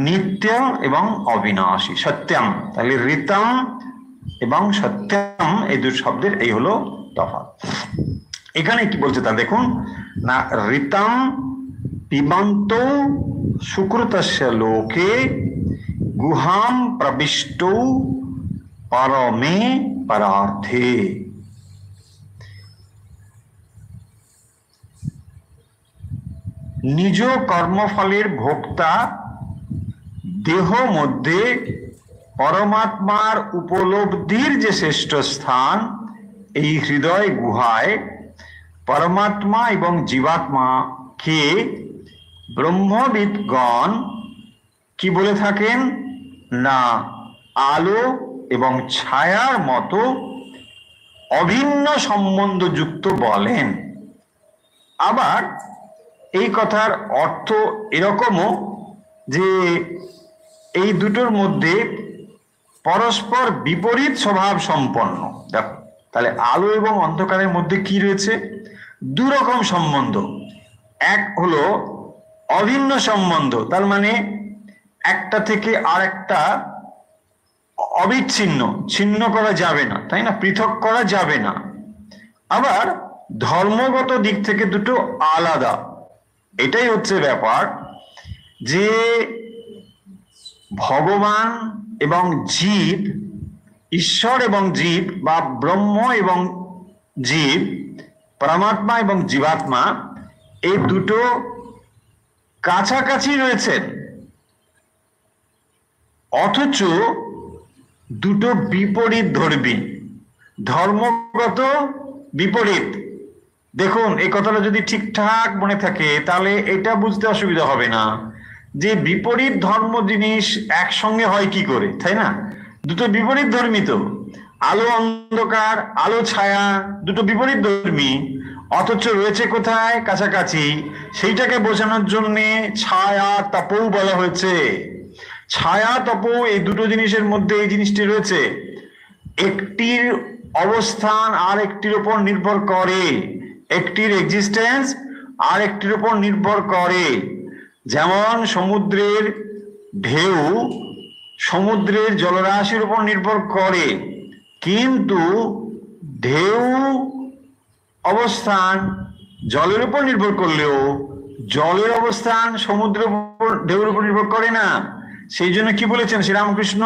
নিত্য এবং অবিনাশী। সত্যম, তাহলে ঋতম এবং সত্যম এই দুই শব্দের এই হলো তফাৎ। এখানে কি বলছে তা দেখুন না, ঋতম পিবন্ত সুকৃতস্য লোকে গুহাম প্রবিষ্ট পরমে পরার্থে। নিজ কর্মফলের ভোক্তা দেহ মধ্যে পরমাত্মার উপলব্ধির যে শ্রেষ্ঠ স্থান, এই হৃদয় গুহায় পরমাত্মা এবং জীবাত্মাকে ব্রহ্মবিদগণ কি বলে থাকেন না, আলো এবং ছায়ার মতো অভিন্ন সম্বন্ধযুক্ত বলেন। আবার এই কথার অর্থ এরকমও যে এই দুটোর মধ্যে পরস্পর বিপরীত স্বভাব সম্পন্ন। দেখো তাহলে আলো এবং অন্ধকারের মধ্যে কি রয়েছে? দুরকম সম্বন্ধ। এক হলো অভিন্ন সম্বন্ধ, তার মানে একটা থেকে আর একটা অবিচ্ছিন্ন, ছিন্ন করা যাবে না, তাই না, পৃথক করা যাবে না। আবার ধর্মগত দিক থেকে দুটো আলাদা। এটাই হচ্ছে ব্যাপার যে ভগবান এবং জীব, ঈশ্বর এবং জীব, বা ব্রহ্ম এবং জীব, পরমাত্মা এবং জীবাত্মা, এই দুটো কাছাকাছি রয়েছেন, অথচ দুটো বিপরীত ধর্মী, ধর্মগত বিপরীত। দেখুন এই কথাটা যদি ঠিকঠাক মনে থাকে তাহলে এটা বুঝতে অসুবিধা হবে না যে বিপরীত ধর্ম জিনিস একসঙ্গে হয় কি করে, তাই না? দুটো বিপরীত ধর্মী তো, আলো অন্ধকার, আলো ছায়া, দুটো বিপরীত ধর্মী, অথচ রয়েছে কোথায়? কাছাকাছি। সেইটাকে বোঝানোর জন্য ছায়া তপও বলা হয়েছে। ছায়া তপ এই দুটো জিনিসের মধ্যে এই জিনিসটি রয়েছে, একটির অবস্থান আর একটির উপর নির্ভর করে, একটির এক্সিস্টেন্স আর একটির উপর নির্ভর করে। যেমন সমুদ্রের ঢেউ সমুদ্রের জলরাশির উপর নির্ভর করে, কিন্তু ঢেউ অবস্থান জলের উপর নির্ভর করলেও জলের অবস্থান সমুদ্রের উপর, ঢেউর উপর নির্ভর করে না। সেই জন্য কি বলেছেন শ্রীরামকৃষ্ণ?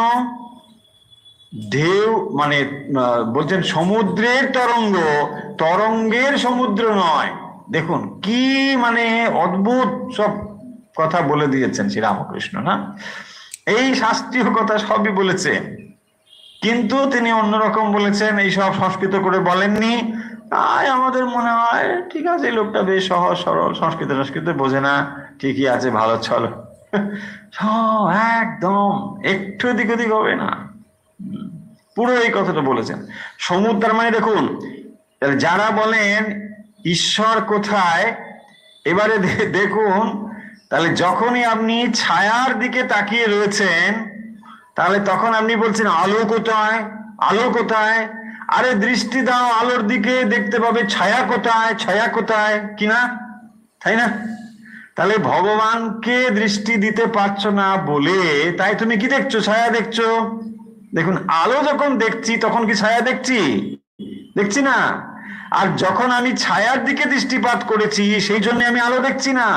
ঢেউ মানে বলছেন সমুদ্রের তরঙ্গ তরঙ্গের সমুদ্র নয়। দেখুন কি মানে অদ্ভুত সব কথা বলে দিয়েছেন শ্রীরামকৃষ্ণ, না? এই শাস্ত্রীয় কথা সবই বলেছেন, কিন্তু তিনি অন্যরকম বলেছেন, এই সব সংস্কৃত করে বলেননি। তাই আমাদের মনে হয় ঠিক আছে, লোকটা বেশ সহজ সরল, সংস্কৃত সংস্কৃত বোঝে না, ঠিকই আছে, ভালো চলো। একদম একটু এদিক ওদিক হবে না, পুরো এই কথাটা বলেছেন। সমুদ্র মানে দেখুন, যারা বলেন ঈশ্বর কোথায়, এবারে দেখুন তাহলে যখনই আপনি ছায়ার দিকে তাকিয়ে রয়েছেন তাহলে তখন আপনি বলছেন আলো কোথায়, আলো কোথায়? আরে দৃষ্টি দাও আলোর দিকে, দেখতে পাবে ছায়া কোথায়, ছায়া কোথায়, কিনা, তাই না? তাহলে ভগবানকে দৃষ্টি দিতে পারছো না বলে তাই তুমি কি দেখছো? ছায়া দেখছো। দেখুন আলো যখন দেখছি তখন কি ছায়া দেখছি? দেখছি না। আর যখন আমি ছায়ার দিকে দৃষ্টিপাত করেছি সেই জন্য আমি আলো দেখছি না,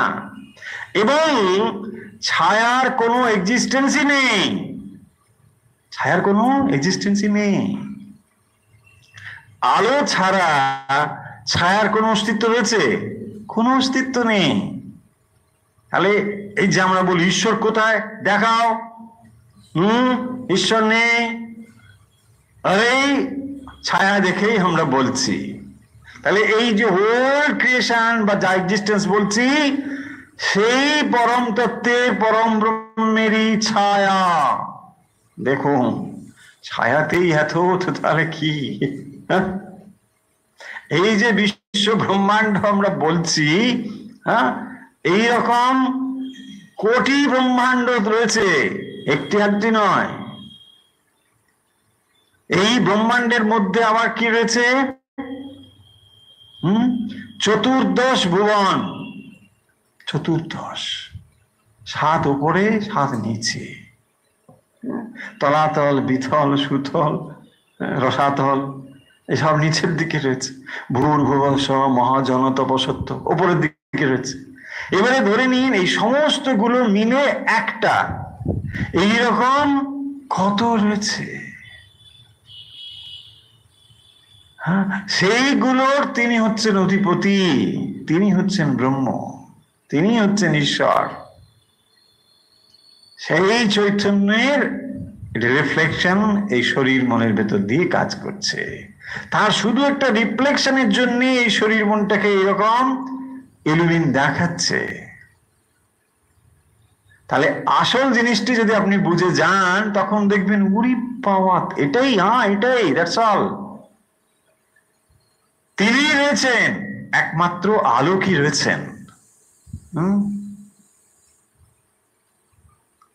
এবং ছায়ার কোনো এক্সিস্টেন্সই নেই, ছায়ার কোনো এক্সিস্টেন্সই নেই। আলো ছাড়া ছায়ার কোনো অস্তিত্ব রয়েছে? কোনো অস্তিত্ব নেই। তাহলে এই যে আমরা বলি ঈশ্বর কোথায়, দেখাও, ঈশ্বর নেই, এই ছায়া দেখেই আমরা বলছি। তাহলে এই যে হোল ক্রিয়েশন বা যা এক্সিস্টেন্স বলছি, সেই পরম তত্ত্বের পরম ব্রহ্মেরই ছায়া। দেখুন, ছায়াতেই এত, তাহলে কি? এই যে বিশ্ব ব্রহ্মাণ্ড আমরা বলছি, হ্যাঁ, এইরকম কোটি ব্রহ্মাণ্ড রয়েছে, একটি আধটি নয়। এই ব্রহ্মাণ্ডের মধ্যে আবার কি রয়েছে? চতুর্দশ ভুবন, চতুর্দশ, 7 উপরে 7 নিচে, তলাতল, বিথল, সুতল, রসাতল, এসব নিচের দিকে রয়েছে। ভূর্ভুবঃ স্বঃ মহাজন তপসত্ব উপরের দিকে রয়েছে। এবারে ধরে নিন এই সমস্ত গুলো মিলে একটা, এইরকম কত রয়েছে। হ্যাঁ, সেইগুলোর তিনি হচ্ছেন অধিপতি, তিনি হচ্ছেন ব্রহ্ম, তিনি হচ্ছেন ঈশ্বর। সেই চৈতন্যের রিফ্লেকশন এই শরীর মনের ভেতর দিয়ে কাজ করছে। তার শুধু একটা রিফ্লেকশনের জন্য এই শরীর মনটাকে এরকম ইলুমিন দেখাচ্ছে। তাহলে আসল জিনিসটি যদি আপনি বুঝে যান, তখন দেখবেন উরি পাওয়া, এটাই, হ্যাঁ এটাই, দ্যাটস অল। তিনি রয়েছেন, একমাত্র আলোকই রয়েছেন।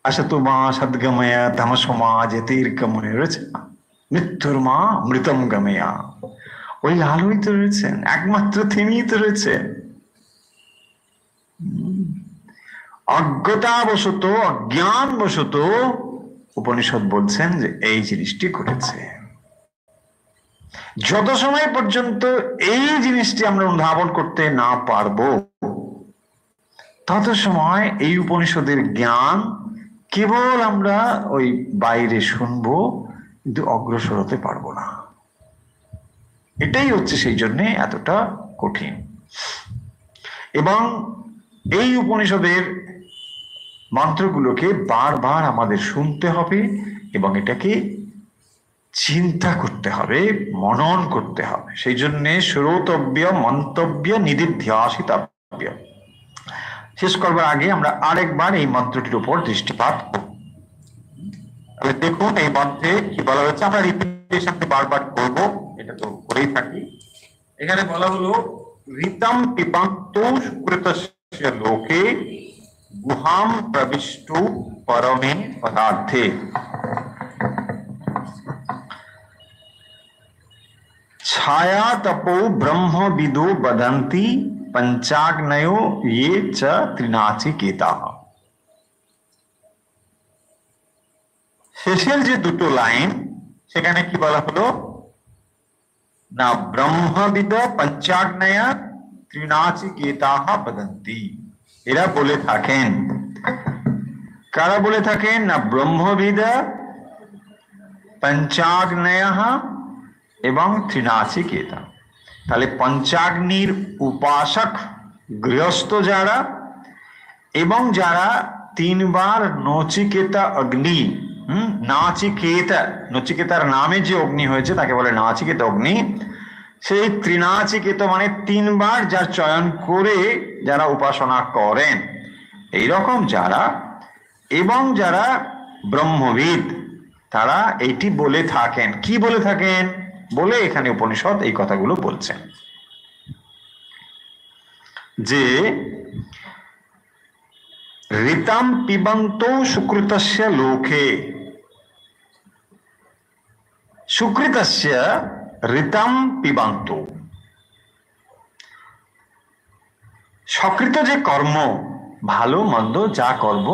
আসতো মা সদ্গময়া তমসমা জ্যোতির্গমনে রয়েছে না, মৃত্যুর মা মৃতম গময়া, ওই আলোই তো রয়েছেন, একমাত্র তিনিই তো রয়েছেন। অজ্ঞতাবশত, অজ্ঞানবশত উপনিষদ বলছেন যে এই জিনিসটি ঘটেছে। যত সময় পর্যন্ত এই জিনিসটি আমরা অনুধাবন করতে না পারবো, তত সময় এই উপনিষদের জ্ঞান কেবল আমরা ওই বাইরে শুনবো, কিন্তু অগ্রসর হতে পারবো না। এটাই হচ্ছে সেই জন্য এতটা কঠিন। এবং এই উপনিষদের মন্ত্রগুলোকে বারবার আমাদের শুনতে হবে এবং এটাকে চিন্তা করতে হবে, মনন করতে হবে। সেই জন্য শ্রোতব্য, মন্তব্য, নিদিধ্যাসিতব্য। শেষ করবার আগে আমরা আরেকবার এই মন্ত্রটির উপর দৃষ্টিপাত করব। দেখুন এই মন্ত্রে কি বলা হয়েছে, আমরা রিপিটেশন বারবার করব, এটা তো করেই থাকি। এখানে বলা হলো ঋতম পিবন্তু সুকৃতস্য লোকে গুহাম প্রবিষ্টু পরমে পদার্থে। ছায়া তপো ব্রহ্মবিদো বদন্তি পঞ্চাগ্নयो ये च त्रिनाचिकेताः। শেষের যে দুটো লাইন, সেখানে কি বলা হলো না, ব্রহ্মবিদ পঞ্চাগ্নয়া ত্রিনাচিকেতাः বদন্তি। এরা বলে থাকেন, কারা বলে থাকেন না, ব্রহ্মবিদ, পঞ্চাগ্নয়ः এবং ত্রিনাচিকেতা। তাহলে পঞ্চাগ্নির উপাসক গৃহস্থ যারা, এবং যারা 3 বার নচিকেতা অগ্নি, নাচিকেতা, নচিকেতার নামে যে অগ্নি হয়েছে তাকে বলে নাচিকেতা অগ্নি, সেই ত্রিনাচিকেত মানে 3 বার যার চয়ন করে যারা উপাসনা করেন, এইরকম যারা, এবং যারা ব্রহ্মবিদ, তারা এইটি বলে থাকেন। কি বলে থাকেন বলে এখানে উপনিষদ এই কথাগুলো বলছেন, যে ঋতম পিবন্তু সুকৃতস্য লোকে, সুকৃতস্য ঋতম পিবন্তু। সকৃত যে কর্ম, ভালো মন্দ যা কর্ম,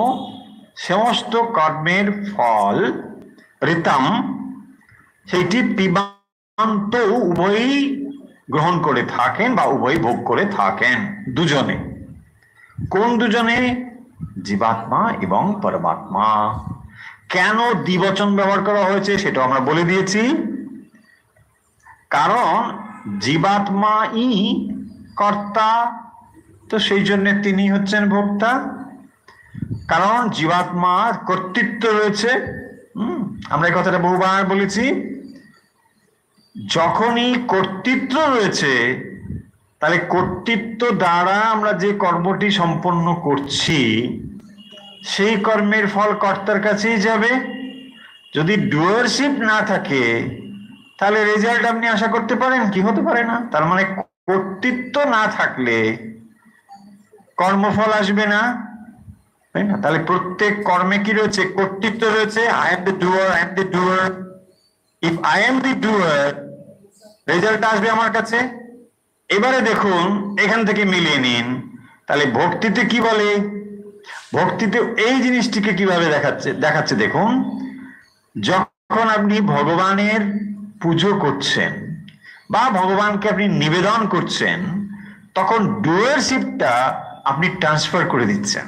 সমস্ত কর্মের ফল ঋতম, সেইটি পিবন্ত উভয়ই গ্রহণ করে থাকেন বা উভয়ই ভোগ করে থাকেন, দুজনে। কোন দুজনে? জীবাত্মা এবং পরমাত্মা। কেন দ্বিবচন ব্যবহার করা হয়েছে সেটা আমরা বলে দিয়েছি। কারণ জীবাত্মাই কর্তা, তো সেই জন্য তিনি হচ্ছেন ভোক্তা। কারণ জীবাত্মার কর্তৃত্ব রয়েছে। আমরা এই কথাটা বহুবার বলেছি। যখনই কর্তৃত্ব রয়েছে, তাহলে কর্তৃত্ব দ্বারা আমরা যে কর্মটি সম্পন্ন করছি সেই কর্মের ফল কর্তার কাছেই যাবে। যদি ডুয়ারশিপ না থাকে তাহলে রেজাল্ট আপনি আশা করতে পারেন কি? হতে পারে না। তার মানে কর্তৃত্ব না থাকলে কর্মফল আসবে না, তাই না? তাহলে প্রত্যেক কর্মে কি রয়েছে? কর্তৃত্ব রয়েছে। I am the doer, I am the doer. If I am the doer, result আসবে আমার কাছে। এবারে দেখুন এখান থেকে মিলিয়ে নিন। তাহলে ভক্তিতে কি বলে? ভক্তিতে এই জিনিসটিকে কিভাবে দেখাচ্ছে দেখুন। যখন আপনি ভগবানের পুজো করছেন বা ভগবানকে আপনি নিবেদন করছেন, তখন ডুয়ারশিপটা আপনি ট্রান্সফার করে দিচ্ছেন।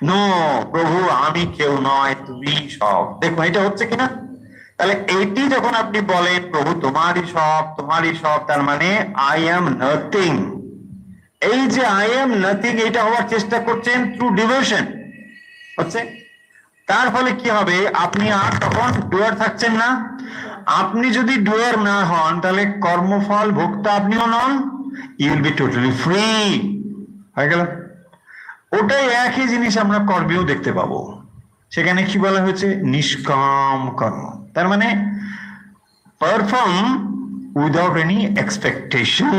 নো প্রভু, আমি কেউ নয়, তুমি সব। দেখুন এটা হচ্ছে কিনা? তাহলে এইটি যখন আপনি বলেন প্রভু তোমারই সব, তোমারই সব, তার মানে আই এম নাথিং। এই যে আই এম নাথিং, এটা হওয়ার চেষ্টা করছেন থ্রু ডিভোশন হচ্ছে। তার ফলে কি হবে? আপনি আর তখন ডুয়ার থাকছেন না। আপনি যদি ডুয়ার না হন তাহলে কর্মফল ভোক্তা আপনিও নন। You will be totally free. হয়ে গেল। ওটাই একই জিনিস আমরা কর্মেও দেখতে পাবো। সেখানে কি বলা হয়েছে? নিষ্কাম কর্ম। তার মানে perform without any expectation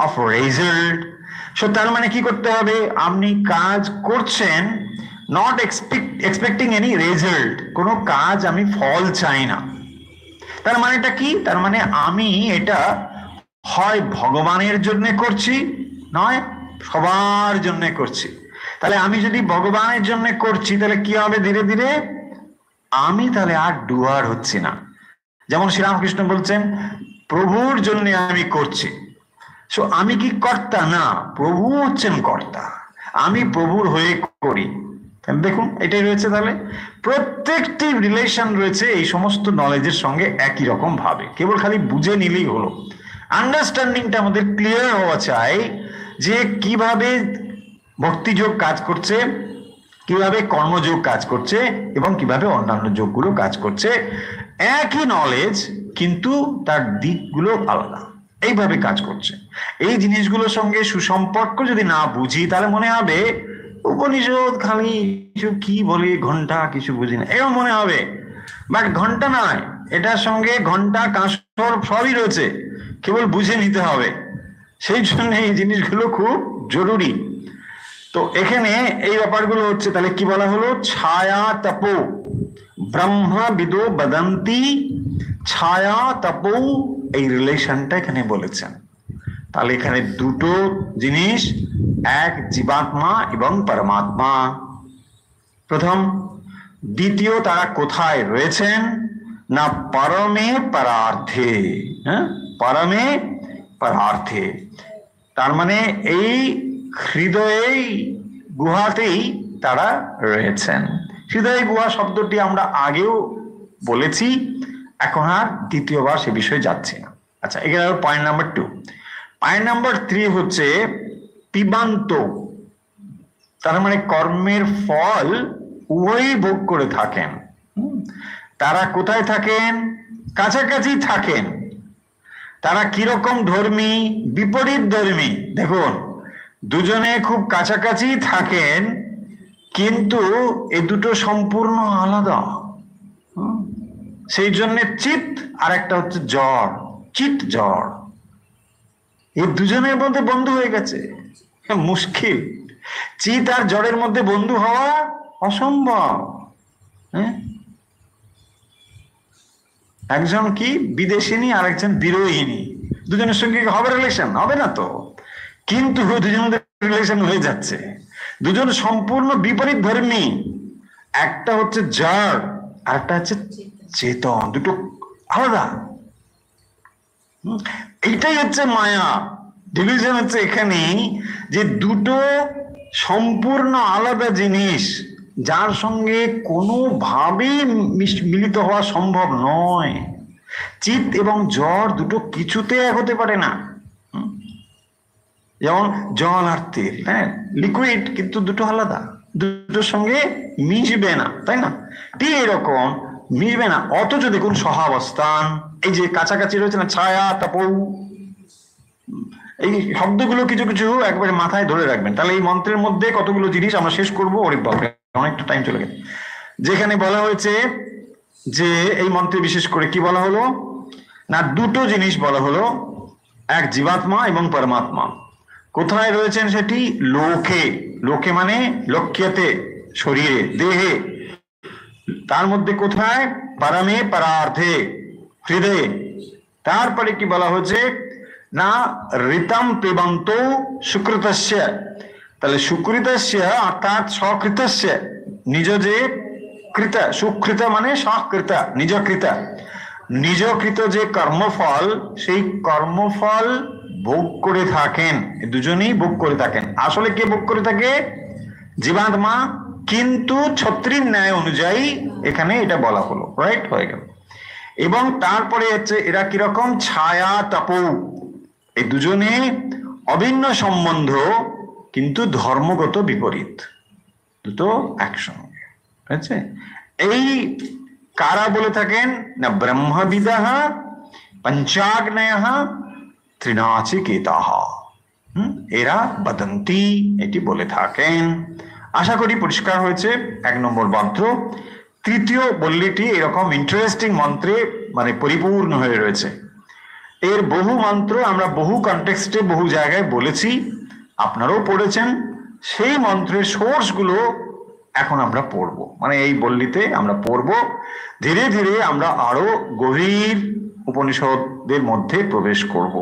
of result. So তার মানে কি করতে হবে? আপনি কাজ করছেন নট এক্সপেক্টিং এনি রেজাল্ট। কোনো কাজ আমি ফল চাই না। তার মানেটা কি? তার মানে আমি এটা হয় ভগবানের জন্য করছি, নয় সবার জন্য করছি। তাহলে আমি যদি ভগবানের জন্য করছি তাহলে কি হবে? ধীরে ধীরে আমি তাহলে আর ডুয়ার হচ্ছি না। যেমন শ্রীরামকৃষ্ণ বলছেন প্রভুর জন্য আমি করছি। সো আমি কি কর্তা? না, প্রভু হচ্ছেন কর্তা। আমি প্রভুর হয়ে করি। দেখুন এটাই রয়েছে। তাহলে প্রত্যেকটি রিলেশন রয়েছে এই সমস্ত নলেজের সঙ্গে একই রকম ভাবে। কেবল খালি বুঝে নিলেই হলো। আন্ডারস্ট্যান্ডিংটা আমাদের ক্লিয়ার হওয়া চাই যে কিভাবে ভক্তিযোগ কাজ করছে, কিভাবে কর্মযোগ কাজ করছে এবং কিভাবে অন্যান্য যোগগুলো কাজ করছে। একই নলেজ কিন্তু তার দিকগুলো আলাদা, এইভাবে কাজ করছে। এই জিনিসগুলোর সঙ্গে সুসম্পর্ক যদি না বুঝি তাহলে মনে হবে উপনিষদ খালি কিছু কি বলে, ঘন্টা কিছু বুঝি না, এরকম মনে হবে। বাট ঘন্টা নয়, এটার সঙ্গে ঘন্টা কাঁসর সবই রয়েছে, কেবল বুঝে নিতে হবে। সেই জন্য এই জিনিসগুলো খুব জরুরি। তো এখানে এই ব্যাপারগুলো হচ্ছে। তাহলে কি বলা হলো? ছায়া তপো ব্রহ্মা বিদো বদন্তি, ছায়া তপো, এই রিলেশনটা এখানে বলেছেন। তাহলে এখানে দুটো জিনিস, এক জীবাত্মা এবং পরমাত্মা প্রথম। দ্বিতীয়, তারা কোথায় রয়েছেন? না পরমে পরার্থে। হ্যাঁ, পরমে পরার্থে। তার মানে এই হৃদয়ে গুহাতেই তারা রয়েছেন। হৃদয় গুহা শব্দটি আমরা আগেও বলেছি, এখন আর দ্বিতীয়বার সে বিষয়ে যাচ্ছি না। আচ্ছা, এখানে পয়েন্ট নাম্বার 2। পয়েন্ট নাম্বার 3 হচ্ছে পিবান্ত। তার মানে কর্মের ফল উভয়ই ভোগ করে থাকেন। তারা কোথায় থাকেন? কাছাকাছি থাকেন। তারা কিরকম ধর্মী? বিপরীত ধর্মী। দেখুন, দুজনে খুব কাছাকাছি থাকেন কিন্তু এ দুটো সম্পূর্ণ আলাদা। সেই জন্য চিত আর একটা হচ্ছে জ্বর, চিত জ্বর, এই দুজনের মধ্যে বন্ধু হয়ে গেছে। মুশকিল। চিত আর জ্বরের মধ্যে বন্ধু হওয়া অসম্ভব। হ্যাঁ, একজন কি বিদেশিনী আর একজন বিরোহিনী, দুজনের সঙ্গে হবে রিলেশন? হবে না তো। কিন্তু দুজনের রিলেশন হয়ে যাচ্ছে। দুজন সম্পূর্ণ বিপরীত ধর্মী। একটা হচ্ছে জড় আর একটা হচ্ছে চেতন, দুটো আলাদা। এইটাই হচ্ছে মায়া। ডিভিশন হচ্ছে এখানেই যে দুটো সম্পূর্ণ আলাদা জিনিস, যার সঙ্গে কোনোভাবেই মিলিত হওয়া সম্ভব নয়। চিত এবং জ্বর দুটো কিছুতে এক হতে পারে না। যেমন জল আর তেল, হ্যাঁ, লিকুইড, কিন্তু দুটো আলাদা, দুটোর সঙ্গে মিশবে না, তাই না? ঠিক এরকম মিশবে না। অথচ দেখুন সহাবস্থান, এই যে কাছাকাছি রয়েছে না, ছায়া তপৌ, এই শব্দগুলো কিছু কিছু একবারে মাথায় ধরে রাখবেন, তাহলে এই মন্ত্রের মধ্যে কতগুলো জিনিস আমরা শেষ করবো। ওরে বাপরে, অনেকটা টাইম চলে গেছে। যেখানে বলা হয়েছে যে এই মন্ত্রে বিশেষ করে কি বলা হলো না, দুটো জিনিস বলা হলো, এক জীবাত্মা এবং পরমাত্মা। কোথায় রয়েছেন সেটি? লোকে। লোকে মানে লক্ষ্যতে, শরীরে, দেহে। তার মধ্যে কোথায়? পরমে পরার্থে, হৃদয়ে। তারপরে কি বলা হয়েছে না, ঋতম পিবন্ত সুকৃতস্য। তাহলে সুকৃতস্য অর্থাৎ সকৃতস্য, নিজ যে কৃত, সুকৃত মানে সকৃত, নিজকৃত, নিজকৃত যে কর্মফল, সেই কর্মফল ভোগ করে থাকেন। দুজনেই ভোগ করে থাকেন। আসলে কে ভোগ করে থাকে? জীবাত্মা, কিন্তু ছত্রীর ন্যায় অনুযায়ী এখানে এটা বলা হলো, রাইট, হয়ে গেল। এবং তারপরে হচ্ছে এরা কিরকম? ছায়া তপ, এই দুজনে অভিন্ন সম্বন্ধ, কিন্তু ধর্মগত বিপরীত, দুটো একসঙ্গে। আছে এই কারা বলে থাকেন না, ব্রহ্মবিদঃ পঞ্চাগ্নয়ঃ ত্রিনাচিকেতাঃ, এরা বদন্তি, এটি বলে থাকেন। আশা করি পরিষ্কার হয়েছে 1 নম্বর মন্ত্র। তৃতীয় বল্লীটি এরকম ইন্টারেস্টিং মন্ত্রে মানে পরিপূর্ণ হয়ে রয়েছে। এর বহু মন্ত্র আমরা বহু কনটেক্সটে বহু জায়গায় বলেছি, আপনারাও পড়েছেন। সেই মন্ত্রের সোর্স গুলো এখন আমরা পড়ব, মানে এই বল্লীতে আমরা পড়ব। ধীরে ধীরে আমরা আরো গভীর উপনিষদের মধ্যে প্রবেশ করব।